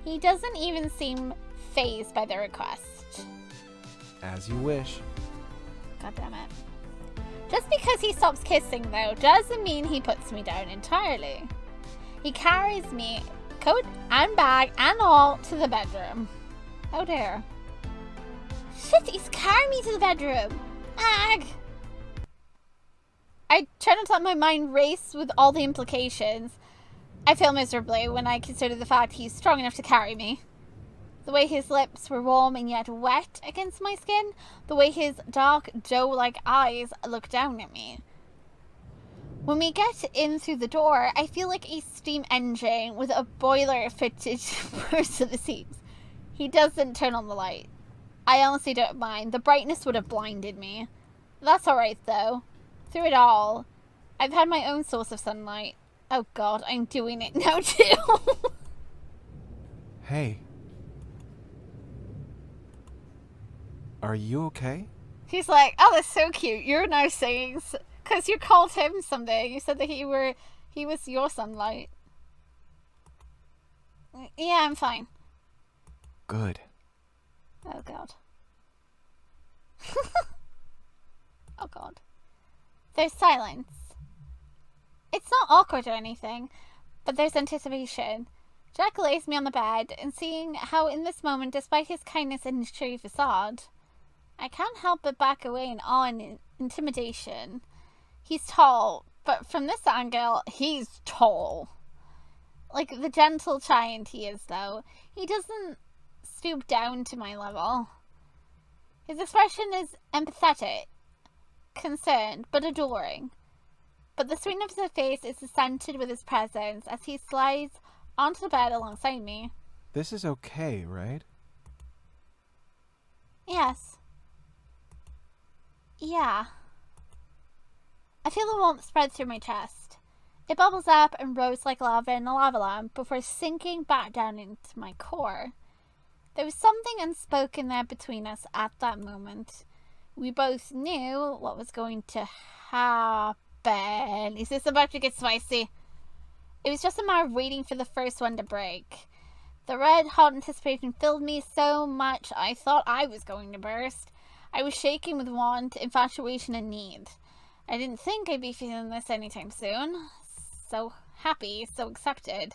He doesn't even seem fazed by the request. As you wish. God damn it. Just because he stops kissing, though, doesn't mean he puts me down entirely. He carries me, coat and bag and all, to the bedroom. Oh dear. Shit, he's carrying me to the bedroom. Ag! I try not to let my mind race with all the implications. I fail miserably when I consider the fact he's strong enough to carry me. The way his lips were warm and yet wet against my skin. The way his dark, doe-like eyes look down at me. When we get in through the door, I feel like a steam engine with a boiler fitted first to the seats. He doesn't turn on the light. I honestly don't mind. The brightness would have blinded me. That's alright, though. Through it all, I've had my own source of sunlight. Oh god, I'm doing it now too. Hey. Are you okay? He's like, oh, that's so cute. You're now saying, because you called him something. You said that he was your sunlight. Yeah, I'm fine. Good. Oh god. Oh god. There's silence. It's not awkward or anything, but there's anticipation. Jack lays me on the bed, and seeing how in this moment, despite his kindness and his cheery facade, I can't help but back away in awe and intimidation. He's tall, but from this angle, he's tall. Like the gentle giant he is, though, he doesn't stoop down to my level. His expression is empathetic, concerned, but adoring. But the sweetness of his face is accented with his presence as he slides onto the bed alongside me. This is okay, right? Yes. Yeah. I feel the warmth spread through my chest. It bubbles up and rose like lava in a lava lamp before sinking back down into my core. There was something unspoken there between us at that moment. We both knew what was going to happen. Is this about to get spicy? It was just a matter of waiting for the first one to break. The red hot anticipation filled me so much I thought I was going to burst. I was shaking with want, infatuation, and need. I didn't think I'd be feeling this anytime soon. So happy, so accepted.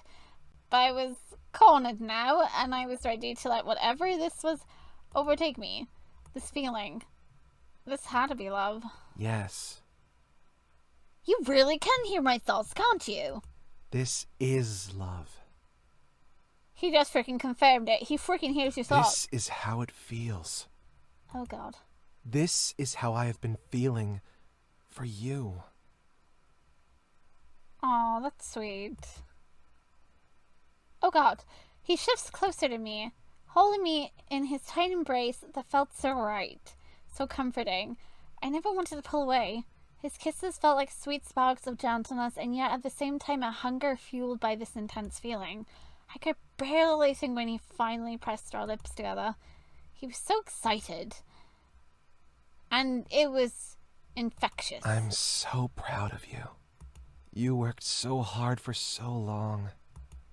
But I was cornered now, and I was ready to let whatever this was overtake me. This feeling. This had to be love. Yes. You really can hear my thoughts, can't you? This is love. He just freaking confirmed it. He freaking hears your thoughts. This is how it feels. Oh, God. This is how I have been feeling for you. Aw, that's sweet. Oh, God. He shifts closer to me, holding me in his tight embrace that felt so right, so comforting. I never wanted to pull away. His kisses felt like sweet sparks of gentleness, and yet at the same time a hunger fueled by this intense feeling. I could barely think when he finally pressed our lips together. He was so excited. And it was infectious. I'm so proud of you. You worked so hard for so long,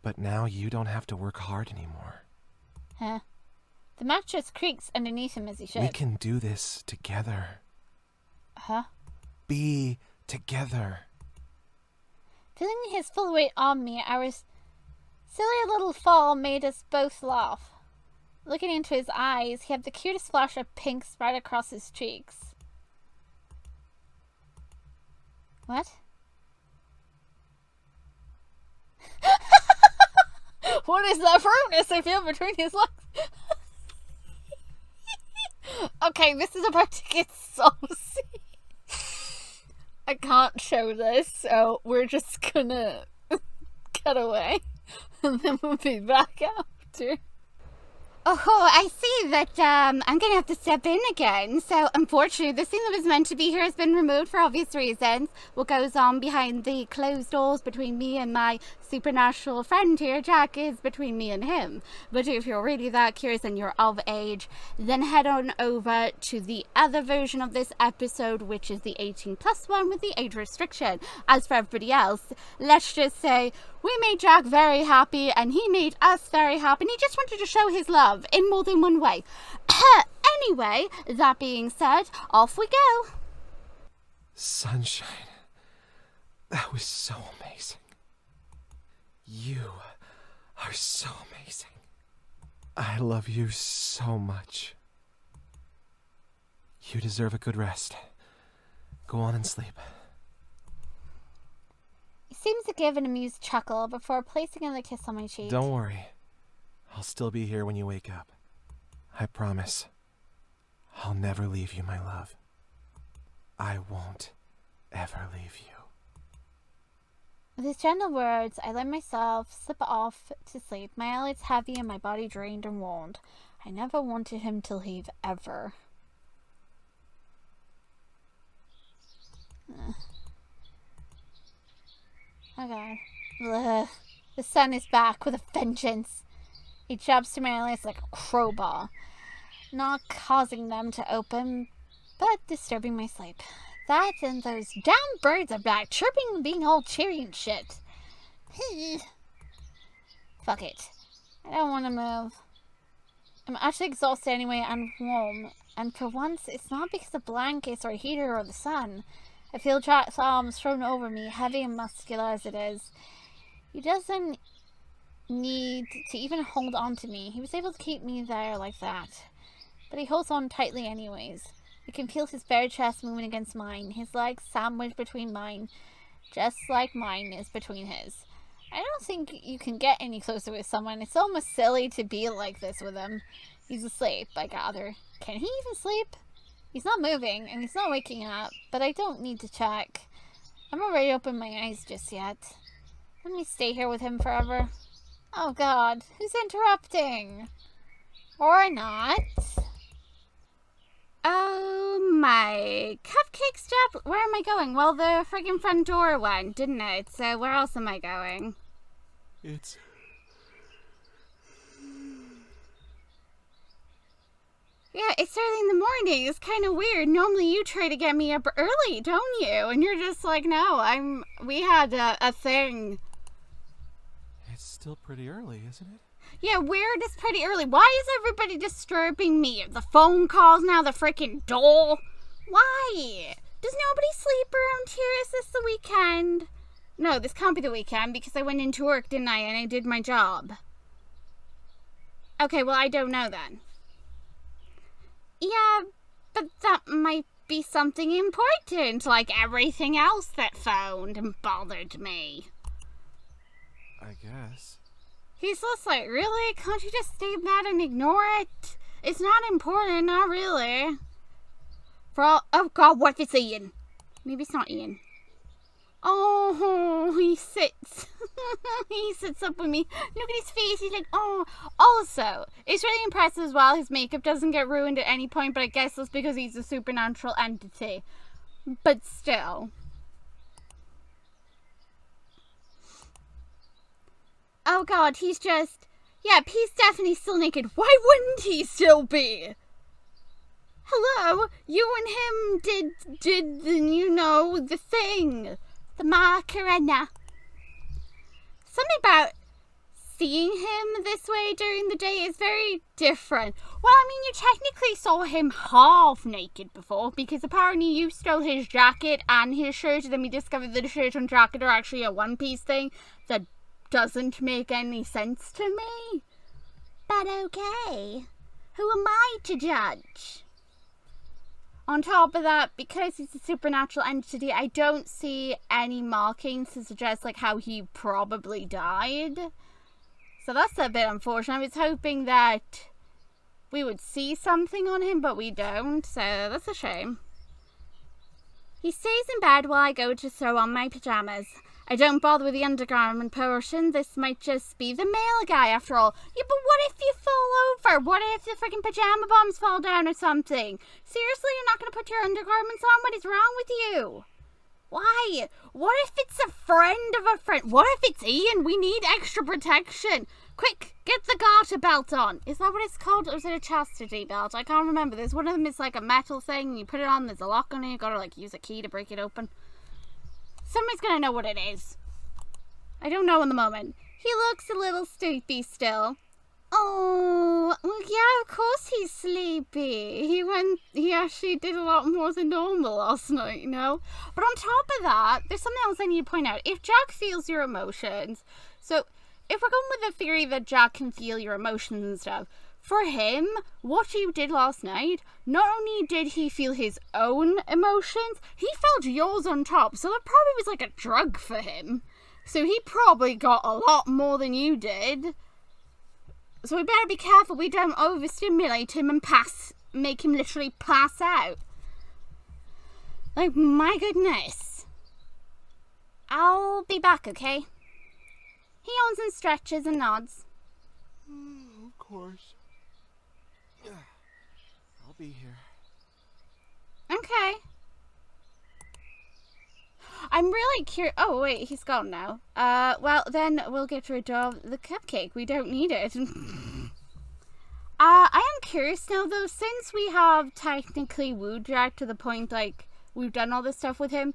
but now you don't have to work hard anymore. Huh? The mattress creaks underneath him as he should. We can do this together. Huh? Be together. Feeling his full weight on me, our silly little fall made us both laugh. Looking into his eyes, he had the cutest flash of pink spread across his cheeks. What? What is that firmness I feel between his legs? Okay, this is about to get saucy. I can't show this, so we're just gonna cut away. And then we'll be back after. Oh, I see that I'm going to have to step in again. So, unfortunately, the scene that was meant to be here has been removed for obvious reasons. What goes on behind the closed doors between me and my supernatural friend here, Jack, is between me and him. But if you're really that curious and you're of age, then head on over to the other version of this episode, which is the 18+ one with the age restriction. As for everybody else, let's just say we made Jack very happy and he made us very happy, and he just wanted to show his love in more than one way. Anyway, that being said, off we go. Sunshine. That was so amazing. You are so amazing. I love you so much. You deserve a good rest. Go on and sleep. He seems to give an amused chuckle before placing another kiss on my cheek. Don't worry. I'll still be here when you wake up. I promise. I'll never leave you, my love. I won't ever leave you. With his gentle words, I let myself slip off to sleep, my eyelids heavy and my body drained and worn. I never wanted him to leave, ever. Oh God. Ugh. The sun is back with a vengeance. He jabs through my eyelids like a crowbar, not causing them to open, but disturbing my sleep. That and those damn birds are back, chirping and being all cheery and shit. Fuck it. I don't want to move. I'm actually exhausted anyway and warm, and for once, it's not because of blankets or a heater or the sun. I feel Jack's arms thrown over me, heavy and muscular as it is. He doesn't need to even hold on to me. He was able to keep me there like that. But he holds on tightly anyways. I can feel his bare chest moving against mine, his legs sandwiched between mine, just like mine is between his. I don't think you can get any closer with someone. It's almost silly to be like this with him. He's asleep, I gather. Can he even sleep? He's not moving, and he's not waking up, but I don't need to check. I'm not ready to open my eyes just yet. Let me stay here with him forever. Oh God, who's interrupting? Or not? Oh my cupcake step. Where am I going? Well, the friggin' front door went, didn't it? So where else am I going? Yeah, it's early in the morning. It's kind of weird. Normally you try to get me up early, don't you? And you're just like, no, we had a thing. It's still pretty early, isn't it? Yeah, weird. It's pretty early. Why is everybody disturbing me? The phone calls now, the freaking door. Why? Does nobody sleep around here? Is this the weekend? No, this can't be the weekend because I went into work, didn't I? And I did my job. Okay, well, I don't know then. Yeah, but that might be something important, like everything else that phoned and bothered me. I guess. He's just like, really? Can't you just stay mad and ignore it? It's not important, not really. Oh god, what if it's Ian? Maybe it's not Ian. Oh, he sits. He sits up with me. Look at his face. He's like, oh. Also, it's really impressive as well. His makeup doesn't get ruined at any point, but I guess that's because he's a supernatural entity. But still. Oh god, he's just... Yep, he's definitely still naked. Why wouldn't he still be? Hello, you and him did the thing. The Macarena. Something about seeing him this way during the day is very different. Well, I mean, you technically saw him half naked before, because apparently you stole his jacket and his shirt, and then we discovered that the shirt and jacket are actually a one-piece thing that doesn't make any sense to me. But okay. Who am I to judge? On top of that, because he's a supernatural entity, I don't see any markings to suggest like how he probably died. So that's a bit unfortunate. I was hoping that we would see something on him, but we don't, so that's a shame. He stays in bed while I go to throw on my pajamas. I don't bother with the undergarment portion. This might just be the male guy after all. Yeah, but what if you fall over? What if the freaking pajama bombs fall down or something? Seriously, you're not going to put your undergarments on? What is wrong with you? Why? What if it's a friend of a friend? What if it's Ian? We need extra protection. Quick, get the garter belt on. Is that what it's called? Or is it a chastity belt? I can't remember. There's one of them is like a metal thing. You put it on, there's a lock on it. You gotta like use a key to break it open. Somebody's gonna know what it is. I don't know in the moment. He looks a little sleepy still. Oh, well, yeah, of course he's sleepy. He actually did a lot more than normal last night, you know? But on top of that, there's something else I need to point out. If Jack feels your emotions, so if we're going with the theory that Jack can feel your emotions and stuff, for him, what you did last night, not only did he feel his own emotions, he felt yours on top. So that probably was like a drug for him. So he probably got a lot more than you did. So we better be careful we don't overstimulate him and make him literally pass out. Like, my goodness. I'll be back, okay? He yawns and stretches and nods. Of course. I'll be here. Okay. I'm really curious. Oh, wait, he's gone now. Well, then we'll get rid of the cupcake. We don't need it. I am curious now, though, since we have technically wooed Jack to the point, like, we've done all this stuff with him,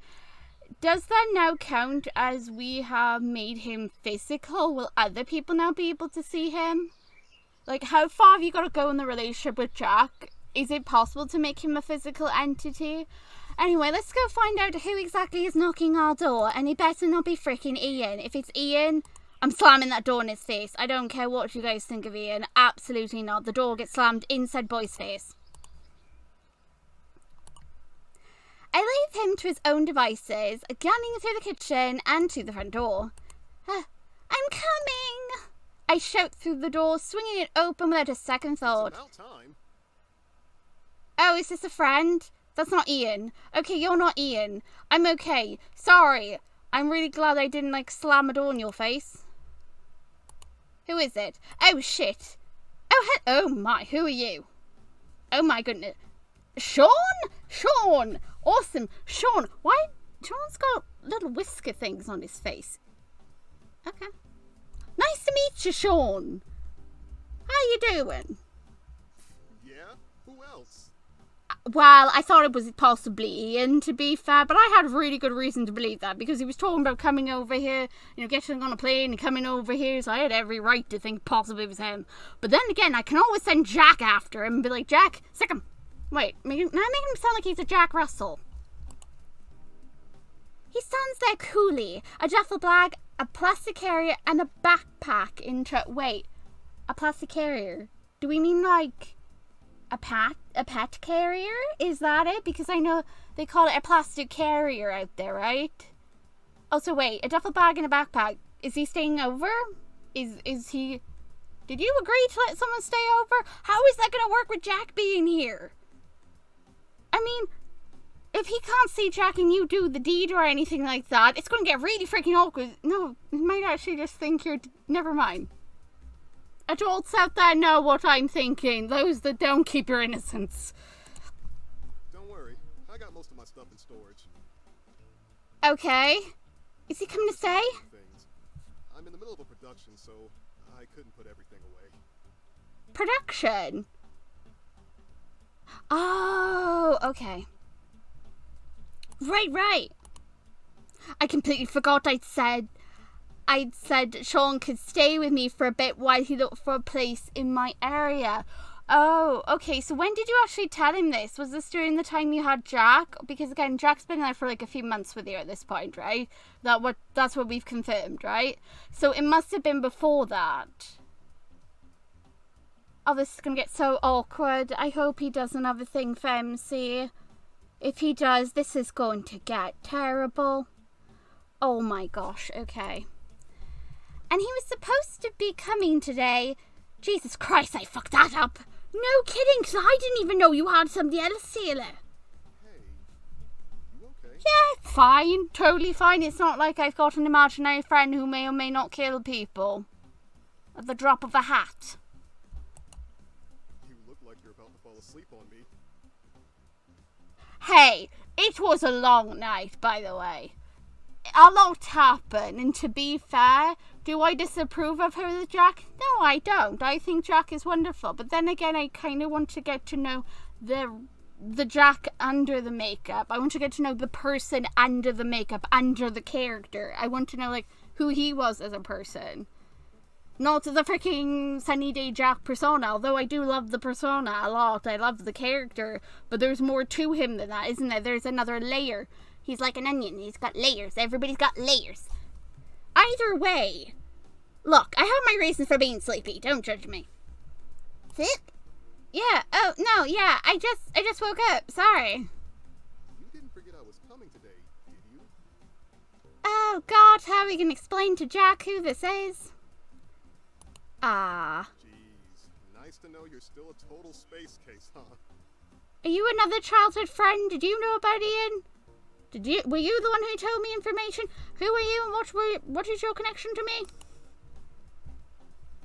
does that now count as we have made him physical? Will other people now be able to see him? Like, how far have you got to go in the relationship with Jack? Is it possible to make him a physical entity? Anyway, let's go find out who exactly is knocking our door. And it better not be freaking Ian. If it's Ian, I'm slamming that door in his face. I don't care what you guys think of Ian. Absolutely not. The door gets slammed in said boy's face. I leave him to his own devices, gunning through the kitchen and to the front door. I'm coming! I shout through the door, swinging it open without a second thought. It's about time. Oh, is this a friend? That's not Ian. Okay, you're not Ian. I'm okay. Sorry. I'm really glad I didn't, like, slam a door in your face. Who is it? Oh, shit. Oh my, who are you? Oh my goodness. Sean? Sean! Awesome. Sean. Why? Sean's got little whisker things on his face. Okay. Nice to meet you, Sean. How you doing? Yeah? Who else? Well, I thought it was possibly Ian, to be fair, but I had really good reason to believe that, because he was talking about coming over here, you know, getting on a plane and coming over here, so I had every right to think possibly it was him. But then again, I can always send Jack after him and be like, Jack, sick him. Wait, now make him sound like he's a Jack Russell. He stands there coolly, a duffel bag, a plastic carrier, and a backpack in wait, a plastic carrier? Do we mean like a a pet carrier? Is that it? Because I know they call it a plastic carrier out there, right? Also, wait, a duffel bag and a backpack. Is he staying over? Is he... Did you agree to let someone stay over? How is that going to work with Jack being here? I mean, if he can't see Jack and you do the deed or anything like that, it's going to get really freaking awkward. No, he might actually just think you're... Never mind. Adults out there know what I'm thinking. Those that don't, keep your innocence. Don't worry, I got most of my stuff in storage. Okay. Is he coming to stay? Things. I'm in the middle of a production, so I couldn't put everything away. Production? Oh, okay. Right. I completely forgot I'd said Sean could stay with me for a bit while he looked for a place in my area. Oh, okay, so when did you actually tell him this? Was this during the time you had Jack? Because again, Jack's been there for like a few months with you at this point, right? That's what we've confirmed, right? So it must have been before that. Oh, this is gonna get so awkward. I hope he doesn't have a thing for MC. If he does, this is going to get terrible. Oh my gosh, okay. And he was supposed to be coming today. Jesus Christ, I fucked that up. No kidding, because I didn't even know you had somebody else here. Hey, you okay? Yeah, fine. Totally fine. It's not like I've got an imaginary friend who may or may not kill people. At the drop of a hat. You look like you're about to fall asleep on me. Hey, it was a long night, by the way. A lot happened, and to be fair, do I disapprove of her with Jack? No, I don't. I think Jack is wonderful, but then again, I kind of want to get to know the Jack under the makeup. I want to get to know the person under the makeup, under the character. I want to know, like, who he was as a person. Not the freaking Sunny Day Jack persona, although I do love the persona a lot. I love the character, but there's more to him than that, isn't there? There's another layer. He's like an onion. He's got layers. Everybody's got layers. Either way, look, I have my reasons for being sleepy. Don't judge me. Sit? Yeah. Oh, no, yeah. I just woke up. Sorry. You didn't forget I was coming today, did you? Oh, God. How are we going to explain to Jack who this is? Ah. Jeez, nice to know you're still a total space case, huh? Are you another childhood friend? Did you know about Ian? Were you the one who told me information? Who are you and what is your connection to me?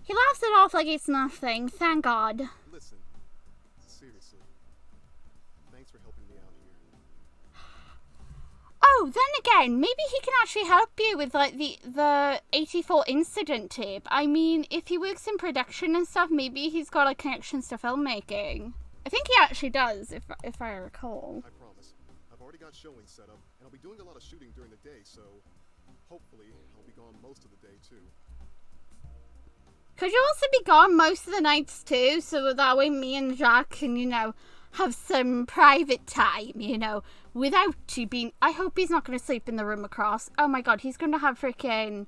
He laughs it off like it's nothing, thank God. Listen, seriously, thanks for helping me out here. Oh, then again, maybe he can actually help you with like the 84 incident tape. I mean, if he works in production and stuff, maybe he's got like connections to filmmaking. I think he actually does, if I recall. I promise. I've already got showings set up, and I'll be doing a lot of shooting during the day, so hopefully I'll be gone most of the day too. Could you also be gone most of the nights too, so that way me and Jack can, you know, have some private time, you know, without you being... I hope he's not going to sleep in the room across. Oh my God, he's going to have freaking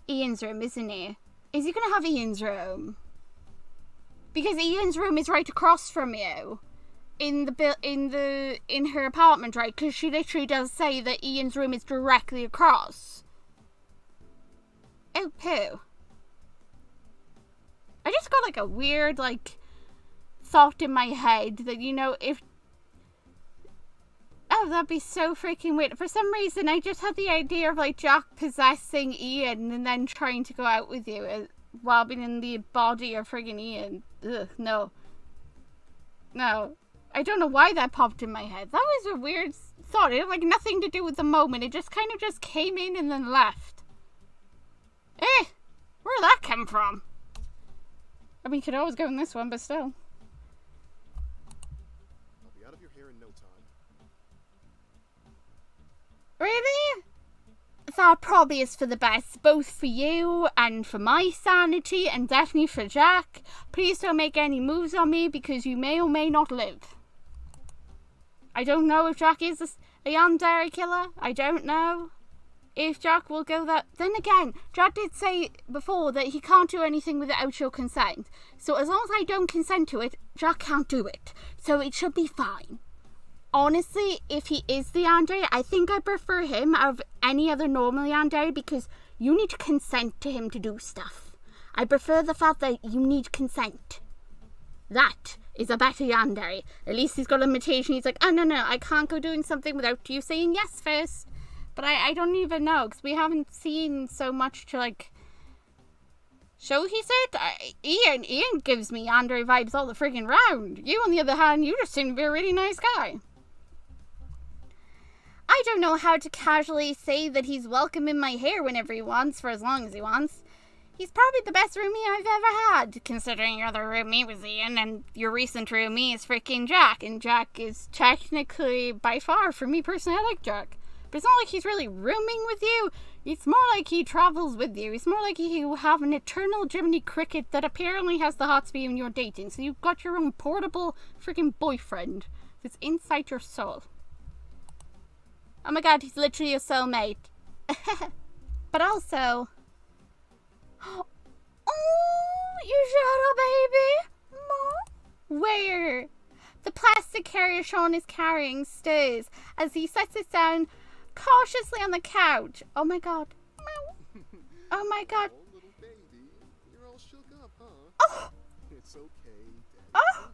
Ian's room, isn't he? Is he going to have Ian's room? Because Ian's room is right across from you. In her apartment, right? Because she literally does say that Ian's room is directly across. Oh, poo. I just got like a weird like thought in my head that, you know, if... Oh, that'd be so freaking weird. For some reason, I just had the idea of like Jack possessing Ian and then trying to go out with you while being in the body of friggin' Ian. Ugh, no. No. I don't know why that popped in my head. That was a weird thought. It had like nothing to do with the moment. It just kind of just came in and then left. Where'd that come from? I mean, you could always go in this one, but still. I'll be out of your hair in no time. Really? That probably is for the best, both for you and for my sanity, and definitely for Jack. Please don't make any moves on me, because you may or may not live. I don't know if Jack is a yandere killer. I don't know. if Jack will go that. Then again, Jack did say before that he can't do anything without your consent. So as long as I don't consent to it, Jack can't do it. So it should be fine. Honestly, if he is the yandere, I think I prefer him out of any other normal yandere because you need to consent to him to do stuff. I prefer the fact that you need consent. That is a better yandere. At least he's got a limitation. He's like, oh no, I can't go doing something without you saying yes first. But I don't even know, because we haven't seen so much to, like, show he said. Ian gives me yandere vibes all the friggin' round. You, on the other hand, you just seem to be a really nice guy. I don't know how to casually say that he's welcome in my hair whenever he wants, for as long as he wants. He's probably the best roomie I've ever had, considering your other roomie was Ian, and your recent roomie is freaking Jack, and Jack is technically, by far, for me personally, I like Jack. But it's not like he's really rooming with you. It's more like he travels with you. It's more like you have an eternal Jiminy Cricket that apparently has the hots for you and you're dating. So you've got your own portable freaking boyfriend that's inside your soul. Oh my god, he's literally your soulmate. But also... Oh, you shut up, baby. Mom? Where? The plastic carrier Sean is carrying stirs as he sets it down cautiously on the couch. Oh my god. Oh my god. Oh, little baby, you're all shook up, huh? Oh. It's okay, Daddy. Oh.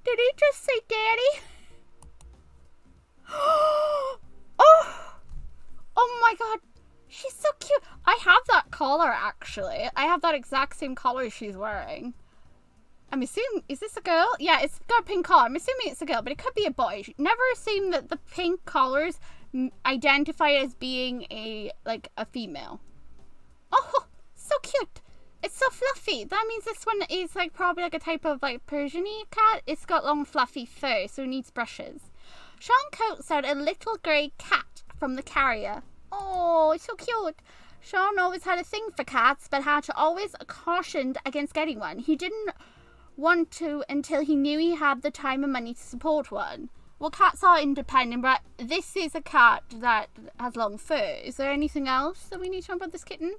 Did he just say daddy? Oh. Oh my god. She's so cute. I have that collar, actually. I have that exact same collar she's wearing. I'm assuming, is this a girl? Yeah, it's got a pink collar. I'm assuming it's a girl, but it could be a boy. Never assume that the pink collars identify as being a female. Oh, so cute. It's so fluffy. That means this one is like probably like a type of like Persian-y cat. It's got long fluffy fur, so it needs brushes. Sean coats out a little grey cat from the carrier. Oh, it's so cute. Sean always had a thing for cats, but had to always cautioned against getting one. He didn't want to until he knew he had the time and money to support one. Well, cats are independent, but this is a cat that has long fur. Is there anything else that we need to know about this kitten?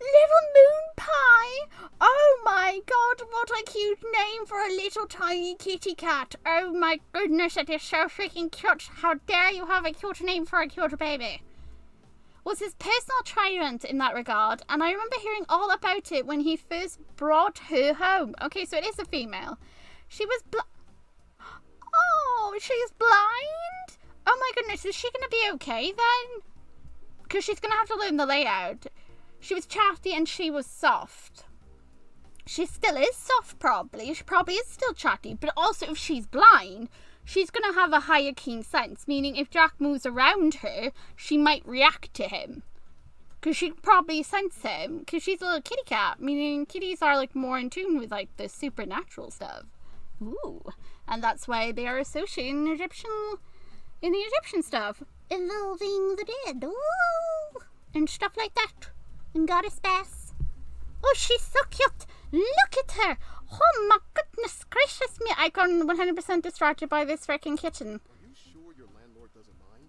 Little Moon Pie! Oh my god, what a cute name for a little tiny kitty cat. Oh my goodness, it is so freaking cute. How dare you have a cute name for a cute baby. Was his personal tyrant in that regard, and I remember hearing all about it when he first brought her home. Okay, so it is a female. She was Oh, she's blind? Oh my goodness, is she going to be okay then? Because she's going to have to learn the layout. She was chatty and she was soft. She still is soft, probably. She probably is still chatty, but also if she's blind, she's going to have a higher keen sense, meaning if Jack moves around her, she might react to him. Because she'd probably sense him, because she's a little kitty cat, meaning kitties are like more in tune with like the supernatural stuff. Ooh, and that's why they are associated in the Egyptian stuff. Involving the dead, ooh, and stuff like that. And goddess Bess. Oh, she's so cute. Look at her. Oh my goodness gracious me. I got 100% distracted by this freaking kitten. Are you sure your landlord doesn't mind?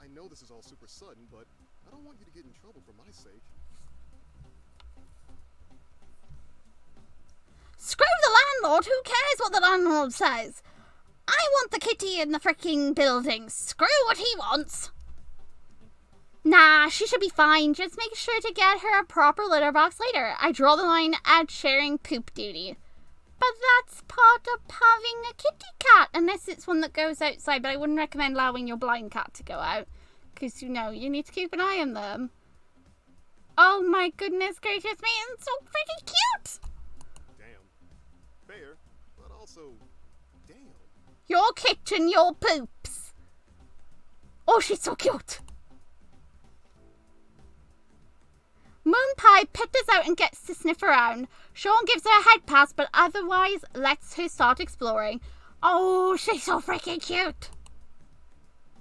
I know this is all super sudden, but I don't want you to get in trouble for my sake. Screw the landlord. Who cares what the landlord says? I want the kitty in the freaking building. Screw what he wants. Nah, she should be fine. Just make sure to get her a proper litter box later. I draw the line at sharing poop duty. But that's part of having a kitty cat. Unless it's one that goes outside. But I wouldn't recommend allowing your blind cat to go out. Because, you know, you need to keep an eye on them. Oh my goodness gracious me. It's so freaking cute. Damn. Fair, but also, damn. Your kitten, your poops. Oh, she's so cute. Moon Pie pitters out and gets to sniff around. Sean gives her a head pass, but otherwise lets her start exploring. Oh, she's so freaking cute.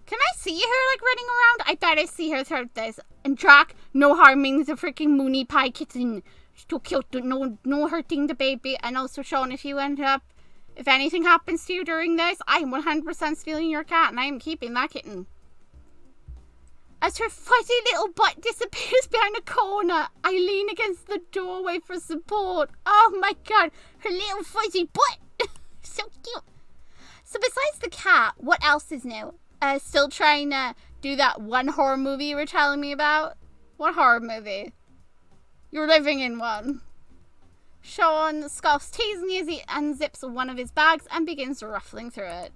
Can I see her, like, running around? I better see her throughout this. And Jack, no harming the freaking Moony Pie kitten. She's too cute. No hurting the baby. And also, Sean, if anything happens to you during this, I am 100% stealing your cat, and I am keeping that kitten. As her fuzzy little butt disappears behind a corner, I lean against the doorway for support. Oh my god, her little fuzzy butt! So cute. So besides the cat, what else is new? Still trying to do that one horror movie you were telling me about? What horror movie? You're living in one. Sean scoffs teasingly as he unzips one of his bags and begins ruffling through it.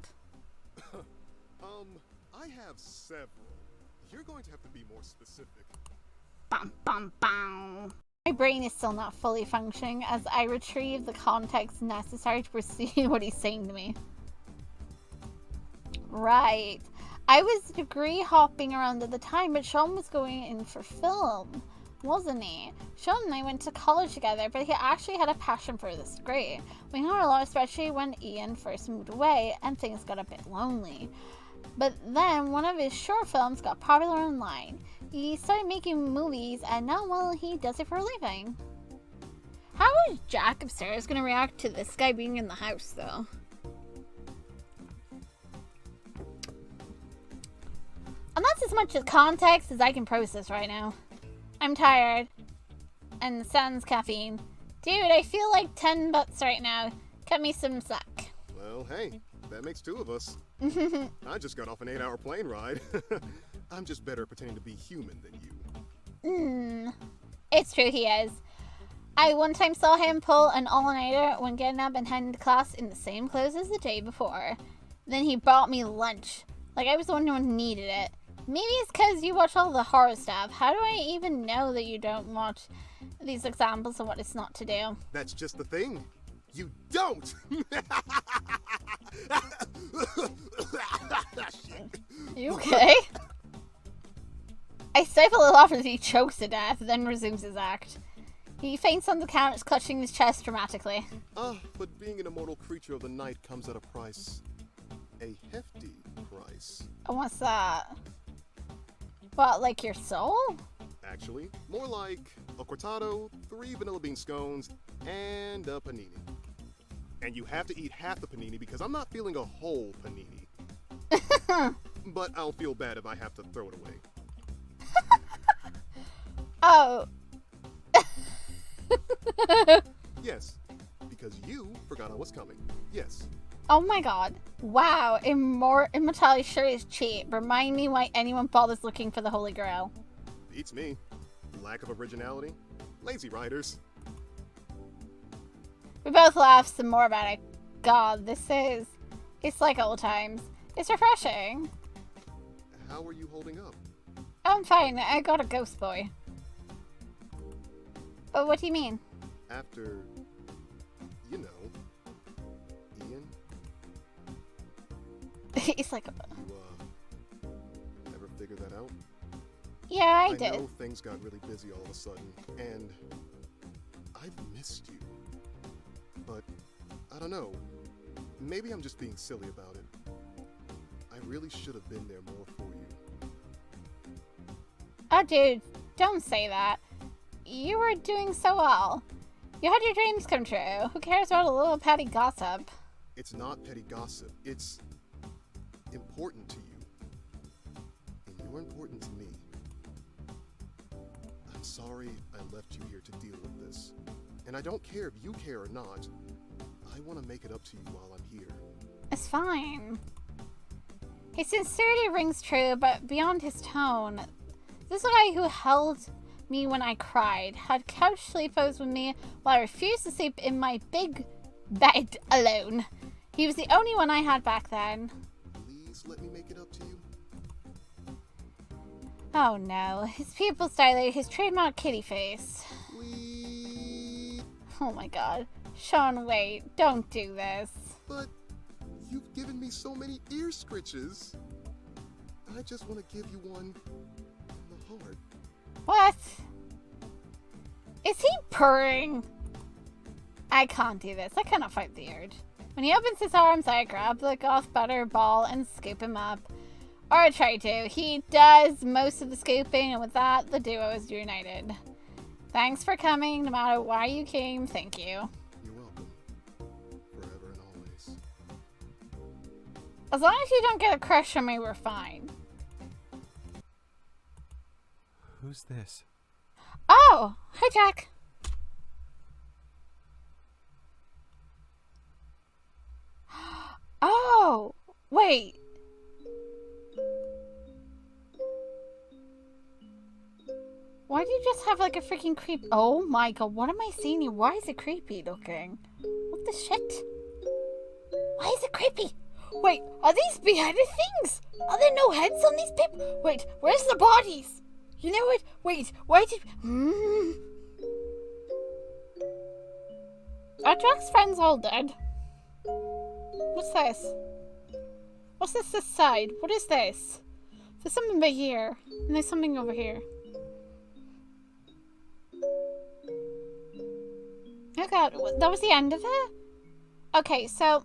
I have several. You're going to have to be more specific. Bum, bum, bum. My brain is still not fully functioning as I retrieve the context necessary to perceive what he's saying to me. Right. I was degree hopping around at the time, but Sean was going in for film, wasn't he? Sean and I went to college together, but he actually had a passion for this degree. We hung out a lot, especially when Ian first moved away and things got a bit lonely. But then one of his short films got popular online. He started making movies, and now, well, he does it for a living. How is Jack upstairs going to react to this guy being in the house, though? And that's as much context as I can process right now. I'm tired. And sans caffeine. Dude, I feel like 10 bucks right now. Cut me some slack. Well, hey, that makes two of us. I just got off an 8-hour plane ride. I'm just better at pretending to be human than you. It's true, he is. I one time saw him pull an all-nighter when getting up and heading to class in the same clothes as the day before. Then he brought me lunch. Like I was the one who needed it. Maybe it's because you watch all the horror stuff. How do I even know that you don't watch these examples of what it's not to do? That's just the thing. You don't! You okay? I stifle a laugh as he chokes to death, then resumes his act. He faints on the couch, clutching his chest dramatically. But being an immortal creature of the night comes at a price. A hefty price. And what's that? What, like your soul? Actually, more like a cortado, 3 vanilla bean scones, and a panini. And you have to eat half the panini because I'm not feeling a whole panini. But I'll feel bad if I have to throw it away. Oh. Yes, because you forgot I was coming. Yes. Oh my god. Wow, immortality sure is cheap. Remind me why anyone bothers looking for the Holy Grail. Beats me. Lack of originality. Lazy writers. We both laugh some more about it. God, it's like old times. It's refreshing. How are you holding up? I'm fine. I got a ghost boy. But what do you mean? After, you know, Ian? It's like... You, ever figure that out? Yeah, I did. I know things got really busy all of a sudden, and I've missed you. But, I don't know, maybe I'm just being silly about it. I really should have been there more for you. Oh, dude, don't say that. You were doing so well. You had your dreams come true. Who cares about a little petty gossip? It's not petty gossip. It's important to you. And you're important to me. I'm sorry I left you here to deal with this. And I don't care if you care or not. I want to make it up to you while I'm here. It's fine. His sincerity rings true, but beyond his tone, this guy who held me when I cried, had couch sleepovers with me while I refused to sleep in my big bed alone. He was the only one I had back then. Please let me make it up to you. Oh no, his pupils dilate, his trademark kitty face. Please. Oh my god. Sean, wait, don't do this. But you've given me so many ear scritches. I just want to give you one in the heart. What? Is he purring? I can't do this. I cannot fight the urge. When he opens his arms, I grab the goth butter ball and scoop him up. Or I try to. He does most of the scooping, and with that, the duo is reunited. Thanks for coming, no matter why you came. Thank you. You're welcome. Forever and always. As long as you don't get a crush on me, we're fine. Who's this? Oh, hi, Jack. Oh, wait. Why do you just have like a freaking creep? Oh my god, what am I seeing here? Why is it creepy looking? What the shit? Why is it creepy? Wait, are these beheaded things? Are there no heads on these people? Wait, where's the bodies? You know what? Wait, why did... Are Jack's friends all dead? What's this? What's this side? What is this? There's something back here. And there's something over here. Oh god, that was the end of it? Okay, so...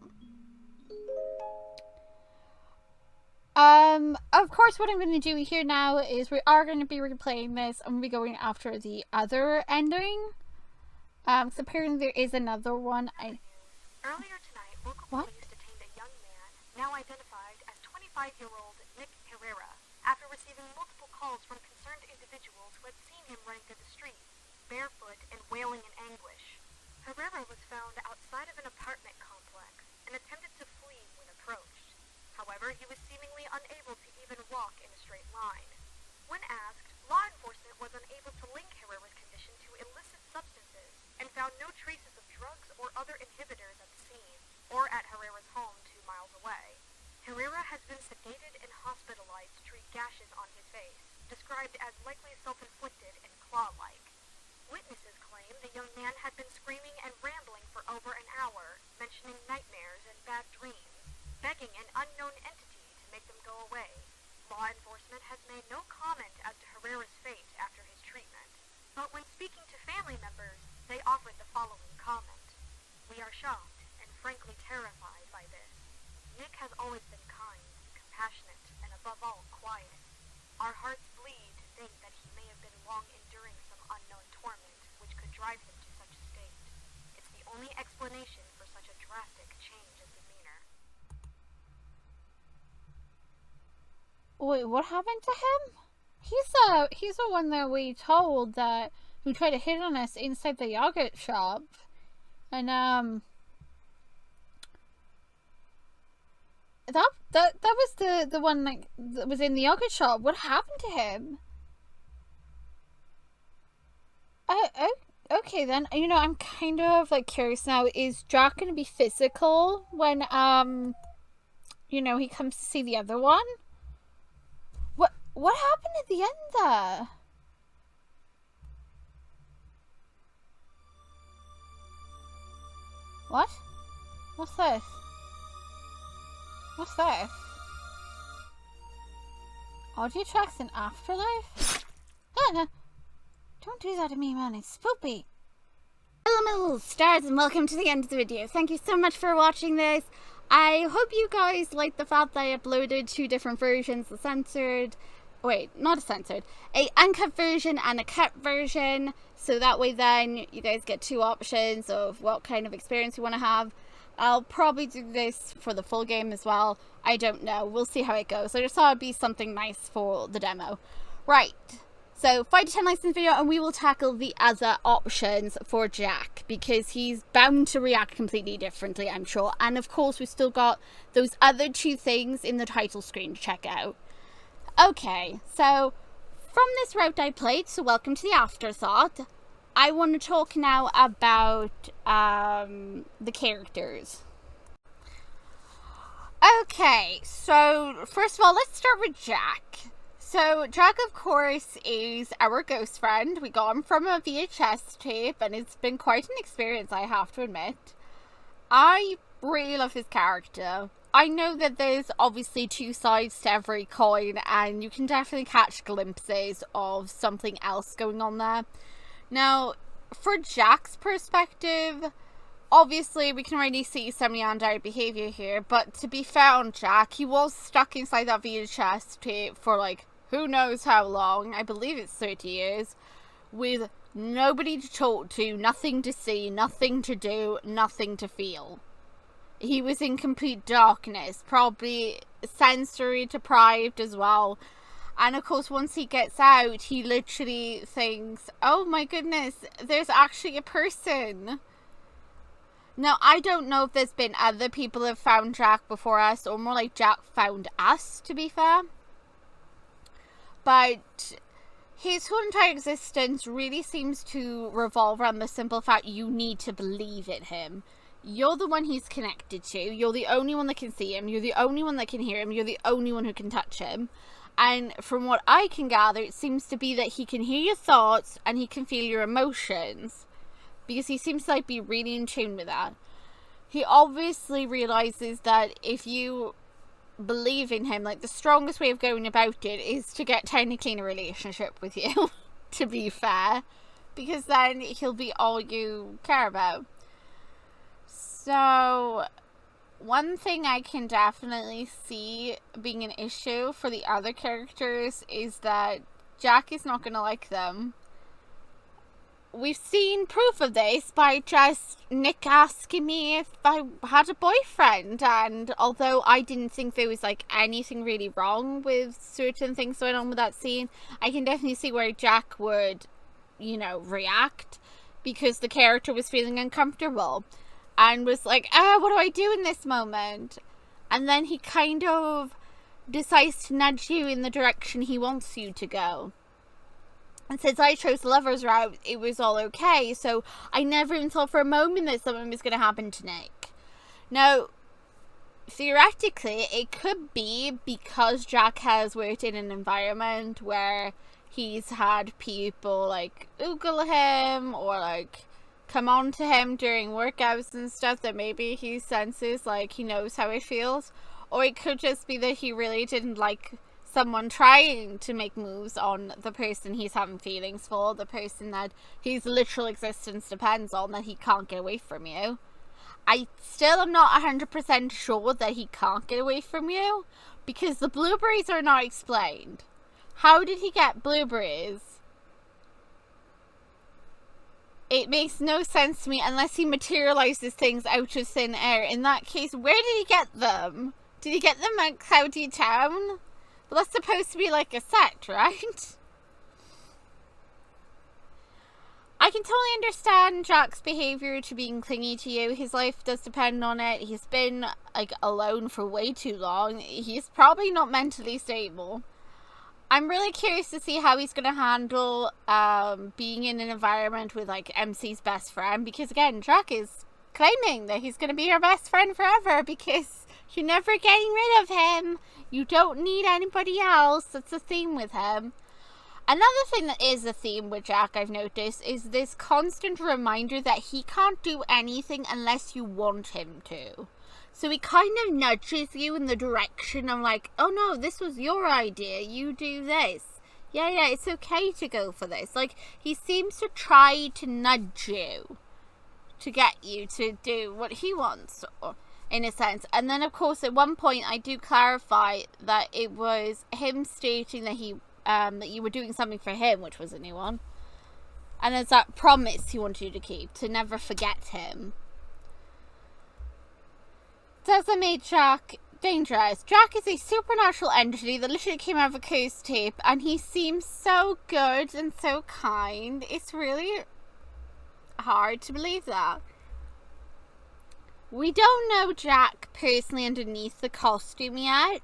of course what I'm going to do here now is we are going to be replaying this. I'm going to be going after the other ending. So apparently there is another one. Earlier tonight, local police detained a young man, now identified as 25-year-old Nick Herrera, after receiving multiple calls from concerned individuals who had seen him running through the street, barefoot and wailing in anguish. Herrera was found outside of an apartment complex and attempted to flee when approached. However, he was seemingly unable to even walk in a straight line. When asked, law enforcement was unable to link Herrera's condition to illicit substances and found no traces of drugs or other inhibitors at the scene, or at Herrera's home 2 miles away. Herrera has been sedated and hospitalized to treat gashes on his face, described as likely self-inflicted and claw-like. Witnesses claim the young man had been screaming and rambling for over an hour, mentioning nightmares and bad dreams, begging an unknown entity to make them go away. Law enforcement has made no comment as to Herrera's fate after his treatment, but when speaking to family members, they offered the following comment. "We are shocked and frankly terrified by this. Nick has always been kind, compassionate, and above all, quiet. Our hearts bleed to think that he may have been long enduring some unknown torment which could drive him to such a state. It's the only explanation for such a drastic change of demeanor." Wait, what happened to him? He's the one that we told that who tried to hit on us inside the yogurt shop. And that was the one that was in the yogurt shop. What happened to him? Okay then. You know, I'm kind of like curious now. Is Jack gonna be physical when you know, he comes to see the other one? What happened at the end there? What? What's this? What's this? Audio tracks in Afterlife? Don't do that to me, man. It's spoopy. Hello, stars, and welcome to the end of the video. Thank you so much for watching this. I hope you guys like the fact that I uploaded 2 different versions, the censored... Wait, not a censored. A uncut version and a cut version. So that way then you guys get 2 options of what kind of experience you want to have. I'll probably do this for the full game as well. I don't know. We'll see how it goes. I just thought it'd be something nice for the demo. Right. So 5 to 10 likes in the video and we will tackle the other options for Jack, because he's bound to react completely differently, I'm sure. And of course we've still got those other 2 things in the title screen to check out. Okay, so from this route I played, so welcome to the afterthought, I want to talk now about the characters. Okay, so first of all, let's start with Jack. So Jack, of course, is our ghost friend. We got him from a VHS tape, and it's been quite an experience, I have to admit. I really love his character. I know that there's obviously 2 sides to every coin, and you can definitely catch glimpses of something else going on there. Now, for Jack's perspective, obviously we can already see some Neanderthal behavior here, but to be fair on Jack, he was stuck inside that VHS tape for like, who knows how long, I believe it's 30 years, with nobody to talk to, nothing to see, nothing to do, nothing to feel. He was in complete darkness, probably sensory deprived as well. And of course, once he gets out, he literally thinks, oh my goodness, there's actually a person. Now, I don't know if there's been other people who have found Jack before us, or more like Jack found us, to be fair. But his whole entire existence really seems to revolve around the simple fact you need to believe in him. You're the one he's connected to. You're the only one that can see him. You're the only one that can hear him. You're the only one who can touch him. And from what I can gather, it seems to be that he can hear your thoughts and he can feel your emotions. Because he seems to like be really in tune with that. He obviously realizes that if you believe in him, like the strongest way of going about it is to get technically in a relationship with you, to be fair. Because then he'll be all you care about. So, one thing I can definitely see being an issue for the other characters is that Jack is not going to like them. We've seen proof of this by just Nick asking me if I had a boyfriend, and although I didn't think there was like anything really wrong with certain things going on with that scene, I can definitely see where Jack would, you know, react because the character was feeling uncomfortable and was like, what do I do in this moment? And then he kind of decides to nudge you in the direction he wants you to go. And since I chose the lover's route, it was all okay. So I never even thought for a moment that something was going to happen to Nick. Now, theoretically, it could be because Jack has worked in an environment where he's had people like oogle him or like come on to him during workouts and stuff, that maybe he senses like he knows how it feels. Or it could just be that he really didn't like someone trying to make moves on the person he's having feelings for, the person that his literal existence depends on, that he can't get away from you. I still am not 100% sure that he can't get away from you, because the blueberries are not explained. How did he get blueberries? It makes no sense to me unless he materializes things out of thin air. In that case, where did he get them? Did he get them at Cloudy Town? Well, that's supposed to be like a set, right? I can totally understand Jack's behavior to being clingy to you. His life does depend on it. He's been like alone for way too long. He's probably not mentally stable. I'm really curious to see how he's going to handle being in an environment with like MC's best friend, because again, Jack is claiming that he's going to be your best friend forever because you're never getting rid of him. You don't need anybody else. That's a theme with him. Another thing that is a theme with Jack, I've noticed, is this constant reminder that he can't do anything unless you want him to. So he kind of nudges you in the direction of like, oh no, this was your idea. You do this. Yeah, it's okay to go for this. Like, he seems to try to nudge you to get you to do what he wants, in a sense. And then, of course, at one point, I do clarify that it was him stating that he that you were doing something for him, which was a new one. And there's that promise he wanted you to keep, to never forget him. Doesn't make Jack dangerous. Jack is a supernatural entity that literally came out of a curse tape, and he seems so good and so kind. It's really hard to believe that. We don't know Jack personally underneath the costume yet.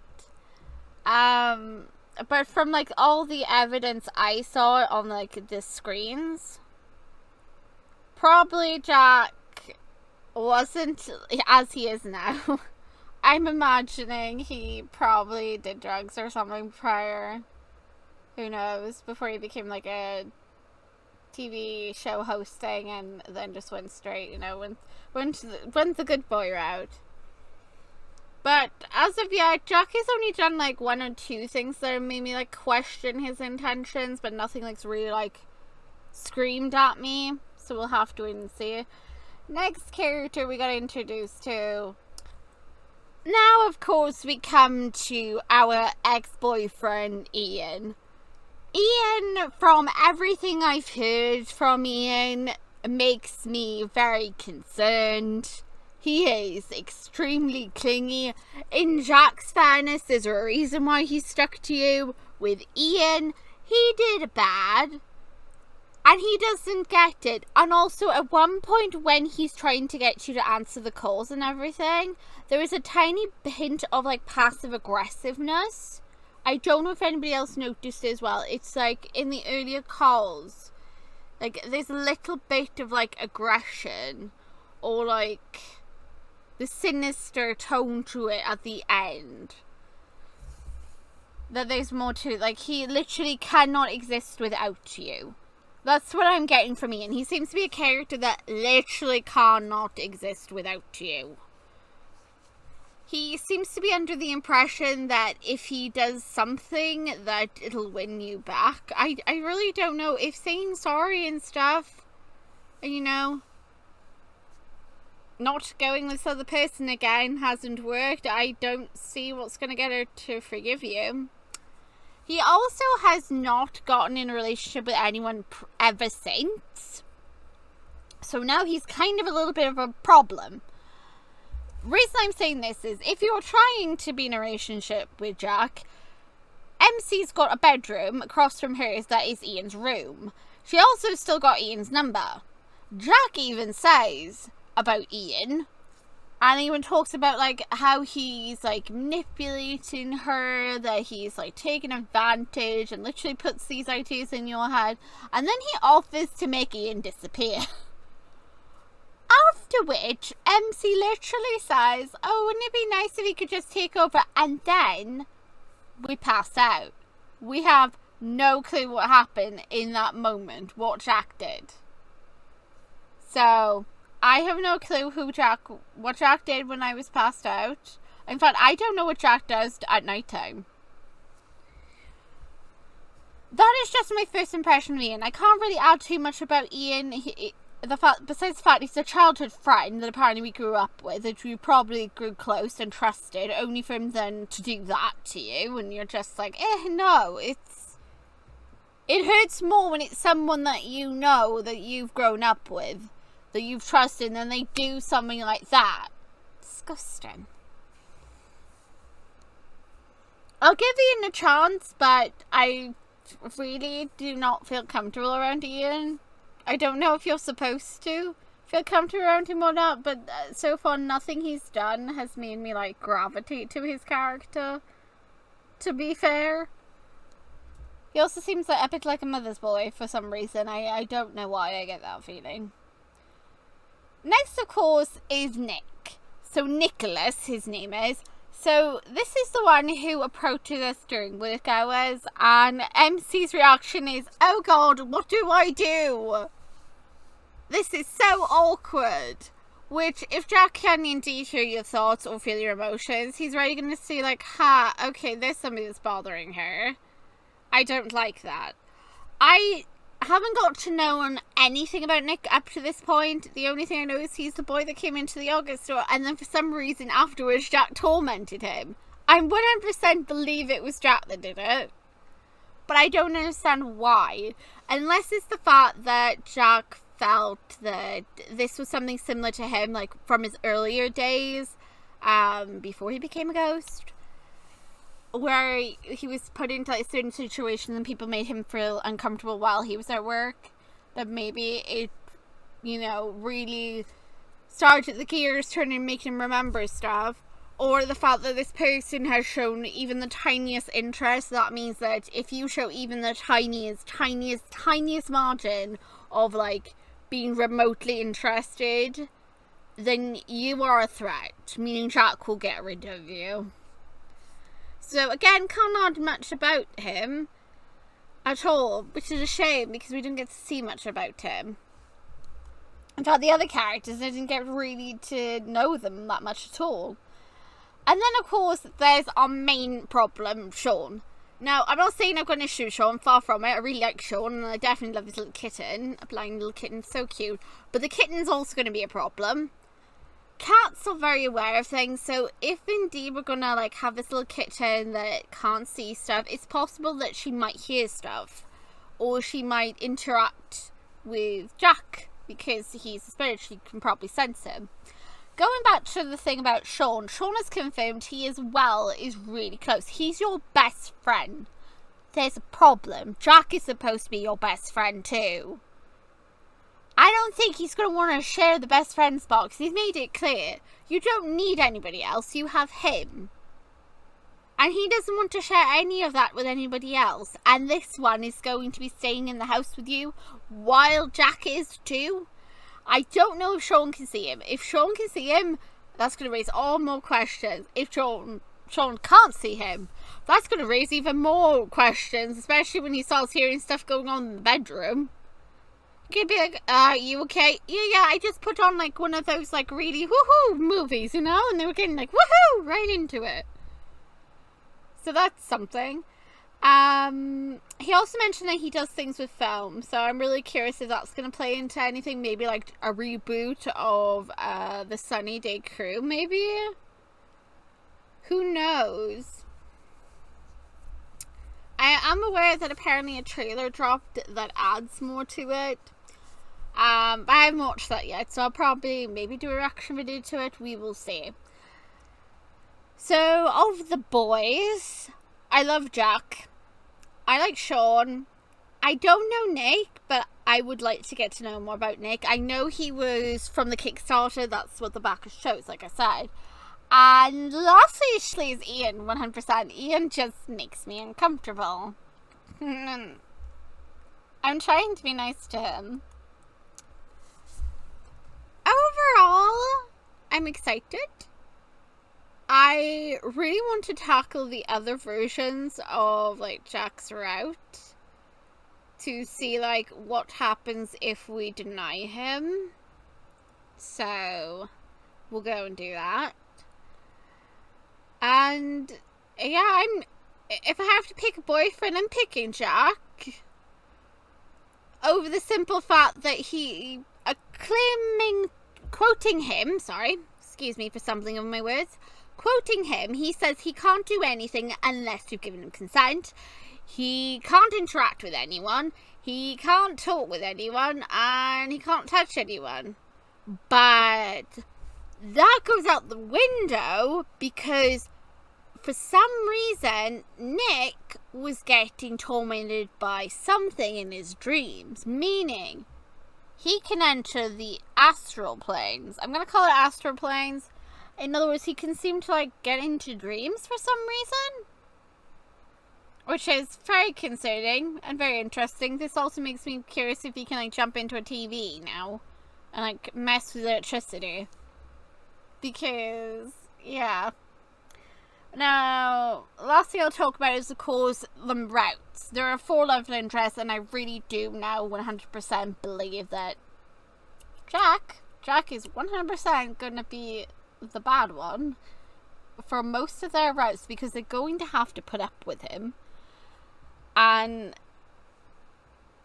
But from like all the evidence I saw on like the screens, probably Jack wasn't as he is now. I'm imagining he probably did drugs or something prior. Who knows? Before he became like a TV show hosting and then just went straight, you know, went the good boy route. But as of yet, Jack has only done like one or two things that made me like question his intentions, but nothing like's really like screamed at me. So we'll have to wait and see. Next character we got introduced to. Now, of course, we come to our ex-boyfriend, Ian. Ian, from everything I've heard from Ian, makes me very concerned. He is extremely clingy. In Jack's fairness, there's a reason why he's stuck to you. with Ian. He did bad. And he doesn't get it. And also at one point when he's trying to get you to answer the calls and everything, there is a tiny hint of like passive aggressiveness. I don't know if anybody else noticed as well. It's like in the earlier calls, like there's a little bit of like aggression or like the sinister tone to it at the end. That there's more to it. Like he literally cannot exist without you. That's what I'm getting from Ian. He seems to be a character that literally cannot exist without you. He seems to be under the impression that if he does something, that it'll win you back. I really don't know. If saying sorry and stuff, you know, not going with this other person again hasn't worked, I don't see what's going to get her to forgive you. He also has not gotten in a relationship with anyone ever since. So now he's kind of a little bit of a problem. Reason I'm saying this is, if you're trying to be in a relationship with Jack, MC's got a bedroom across from hers that is Ian's room. She also still got Ian's number. Jack even says about Ian, and even talks about like how he's like manipulating her, that he's like taking advantage and literally puts these ideas in your head, and then he offers to make Ian disappear. After which MC literally says, oh, wouldn't it be nice if he could just take over, and then we pass out. We have no clue what happened in that moment, what Jack did. So I have no clue what Jack did when I was passed out. In fact, I don't know what Jack does at night time. That is just my first impression of Ian. I can't really add too much about Ian. Besides the fact he's a childhood friend that apparently we grew up with, that we probably grew close and trusted, only for him then to do that to you, and you're just like, no, it hurts more when it's someone that you know, that you've grown up with, that you've trusted, and then they do something like that. Disgusting. I'll give Ian a chance, but I really do not feel comfortable around Ian. I don't know if you're supposed to feel comfortable around him or not, but so far nothing he's done has made me like gravitate to his character, to be fair. He also seems like a bit like a mother's boy for some reason. I don't know why I get that feeling. Next, of course, is Nick. So Nicholas, his name is. So this is the one who approaches us during work hours, and MC's reaction is, oh god, what do I do? This is so awkward. Which, if Jack can indeed hear your thoughts or feel your emotions, he's really going to see like, okay, there's somebody that's bothering her. I don't like that. I haven't got to know anything about Nick up to this point. The only thing I know is he's the boy that came into the yogurt store, and then for some reason afterwards Jack tormented him. I 100% believe it was Jack that did it, but I don't understand why, unless it's the fact that Jack felt that this was something similar to him, like from his earlier days, before he became a ghost, where he was put into like certain situations and people made him feel uncomfortable while he was at work, that maybe it, really started the gears turning and making him remember stuff. Or the fact that this person has shown even the tiniest interest. That means that if you show even the tiniest margin of like being remotely interested, then you are a threat, meaning Jack will get rid of you. So again, can't add much about him at all, which is a shame because we didn't get to see much about him. In fact, the other characters, I didn't get really to know them that much at all. And then, of course, there's our main problem, Sean. Now, I'm not saying I'm going to shoot Sean, far from it. I really like Sean, and I definitely love this little kitten. A blind little kitten, so cute. But the kitten's also going to be a problem. Cats are very aware of things, so if indeed we're going to, like, have this little kitten that can't see stuff, it's possible that she might hear stuff. Or she might interact with Jack, because he's a spirit, she can probably sense him. Going back to the thing about Sean has confirmed he is really close. He's your best friend. there's a problem. Jack is supposed to be your best friend too. I don't think he's going to want to share the best friends box. He's made it clear. You don't need anybody else. You have him. And he doesn't want to share any of that with anybody else. And this one is going to be staying in the house with you while Jack is too. I don't know if Sean can see him. If Sean can see him, that's going to raise all more questions. If Sean can't see him, that's going to raise even more questions. Especially when he starts hearing stuff going on in the bedroom. He'd be like, you okay? Yeah, I just put on like one of those like really woohoo movies, you know? And they were getting like woohoo right into it. So that's something. He also mentioned that he does things with film. So I'm really curious if that's going to play into anything. Maybe like a reboot of the Sunny Day Crew, maybe? Who knows? I am aware that apparently a trailer dropped that adds more to it. I haven't watched that yet, so I'll probably maybe do a reaction video to it. We will see. So, of the boys, I love Jack. I like Sean. I don't know Nick, but I would like to get to know more about Nick. I know he was from the Kickstarter. That's what the backer shows, like I said. And lastly is Ian, 100%. Ian just makes me uncomfortable. I'm trying to be nice to him. Overall, I'm excited. I really want to tackle the other versions of, like, Jack's route. To see, like, what happens if we deny him. So, we'll go and do that. And, yeah, if I have to pick a boyfriend, I'm picking Jack. Over the simple fact that quoting him, excuse me for stumbling over my words, quoting him, he says he can't do anything unless you've given him consent. He can't interact with anyone, he can't talk with anyone, and he can't touch anyone. But that goes out the window because for some reason Nick was getting tormented by something in his dreams, meaning he can enter the astral planes. I'm going to call it astral planes. In other words, he can seem to like get into dreams for some reason, which is very concerning and very interesting. This also makes me curious if he can like jump into a TV now and like mess with electricity. Because, yeah. Now, last thing I'll talk about is, of course, the routes. There are 4 love interests, and I really do now 100% believe that Jack is 100% going to be the bad one for most of their routes, because they're going to have to put up with him. And,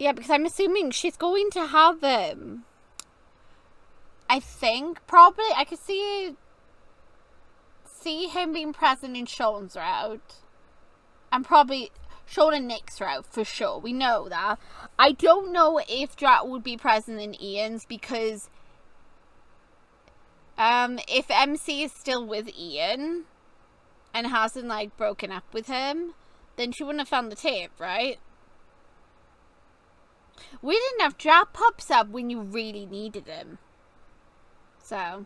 yeah, because I'm assuming she's going to have him. I think, probably, I could see him being present in Sean's route. And probably Sean and Nick's route, for sure. We know that. I don't know if Jack would be present in Ian's, because if MC is still with Ian and hasn't, like, broken up with him, then she wouldn't have found the tape, right? We didn't have Jack pops up when you really needed him. So,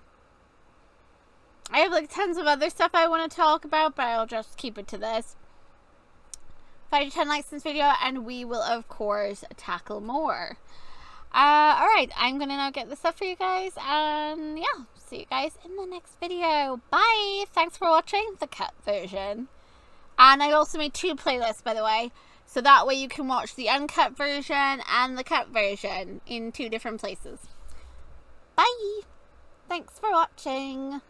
I have like tons of other stuff I want to talk about, but I'll just keep it to this. 5 to 10 likes in this video, and we will of course tackle more. Alright, I'm gonna now get this up for you guys, and yeah, see you guys in the next video. Bye! Thanks for watching the cut version. And I also made 2 playlists, by the way, so that way you can watch the uncut version and the cut version in 2 different places. Bye! Thanks for watching.